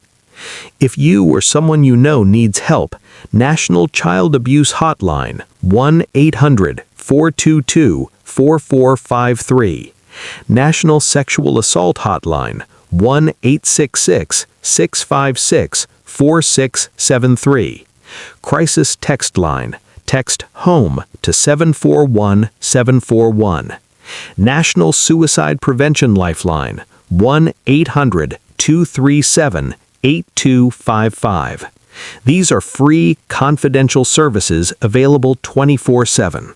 A: If you or someone you know needs help, National Child Abuse Hotline 1-800-422-4453. National Sexual Assault Hotline 1-866-656-4673. Crisis Text Line. Text HOME to 741-741. National Suicide Prevention Lifeline 1-800-237-8255. These are free, confidential services available 24/7.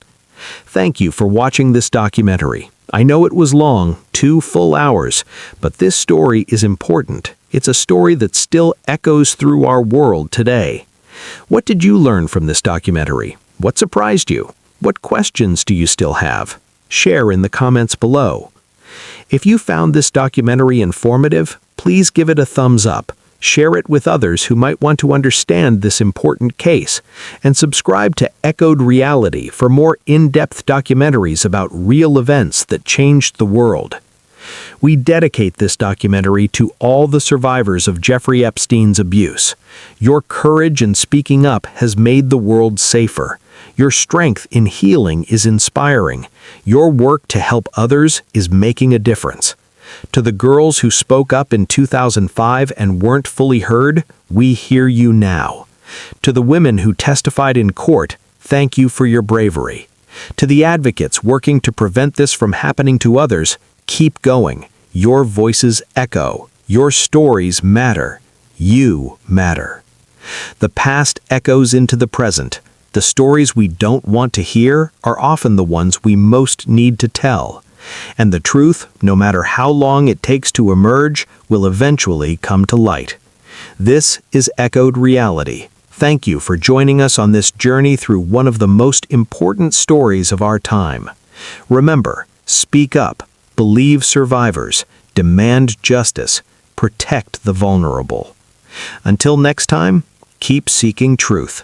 A: Thank you for watching this documentary. I know it was long, 2 full hours, but this story is important. It's a story that still echoes through our world today. What did you learn from this documentary? What surprised you? What questions do you still have? Share in the comments below. If you found this documentary informative, please give it a thumbs up. Share it with others who might want to understand this important case, and subscribe to Echoed Reality for more in-depth documentaries about real events that changed the world. We dedicate this documentary to all the survivors of Jeffrey Epstein's abuse. Your courage in speaking up has made the world safer. Your strength in healing is inspiring. Your work to help others is making a difference. To the girls who spoke up in 2005 and weren't fully heard, we hear you now. To the women who testified in court, thank you for your bravery. To the advocates working to prevent this from happening to others, keep going. Your voices echo. Your stories matter. You matter. The past echoes into the present. The stories we don't want to hear are often the ones we most need to tell. And the truth, no matter how long it takes to emerge, will eventually come to light. This is Echoed Reality. Thank you for joining us on this journey through one of the most important stories of our time. Remember, speak up, believe survivors, demand justice, protect the vulnerable. Until next time, keep seeking truth.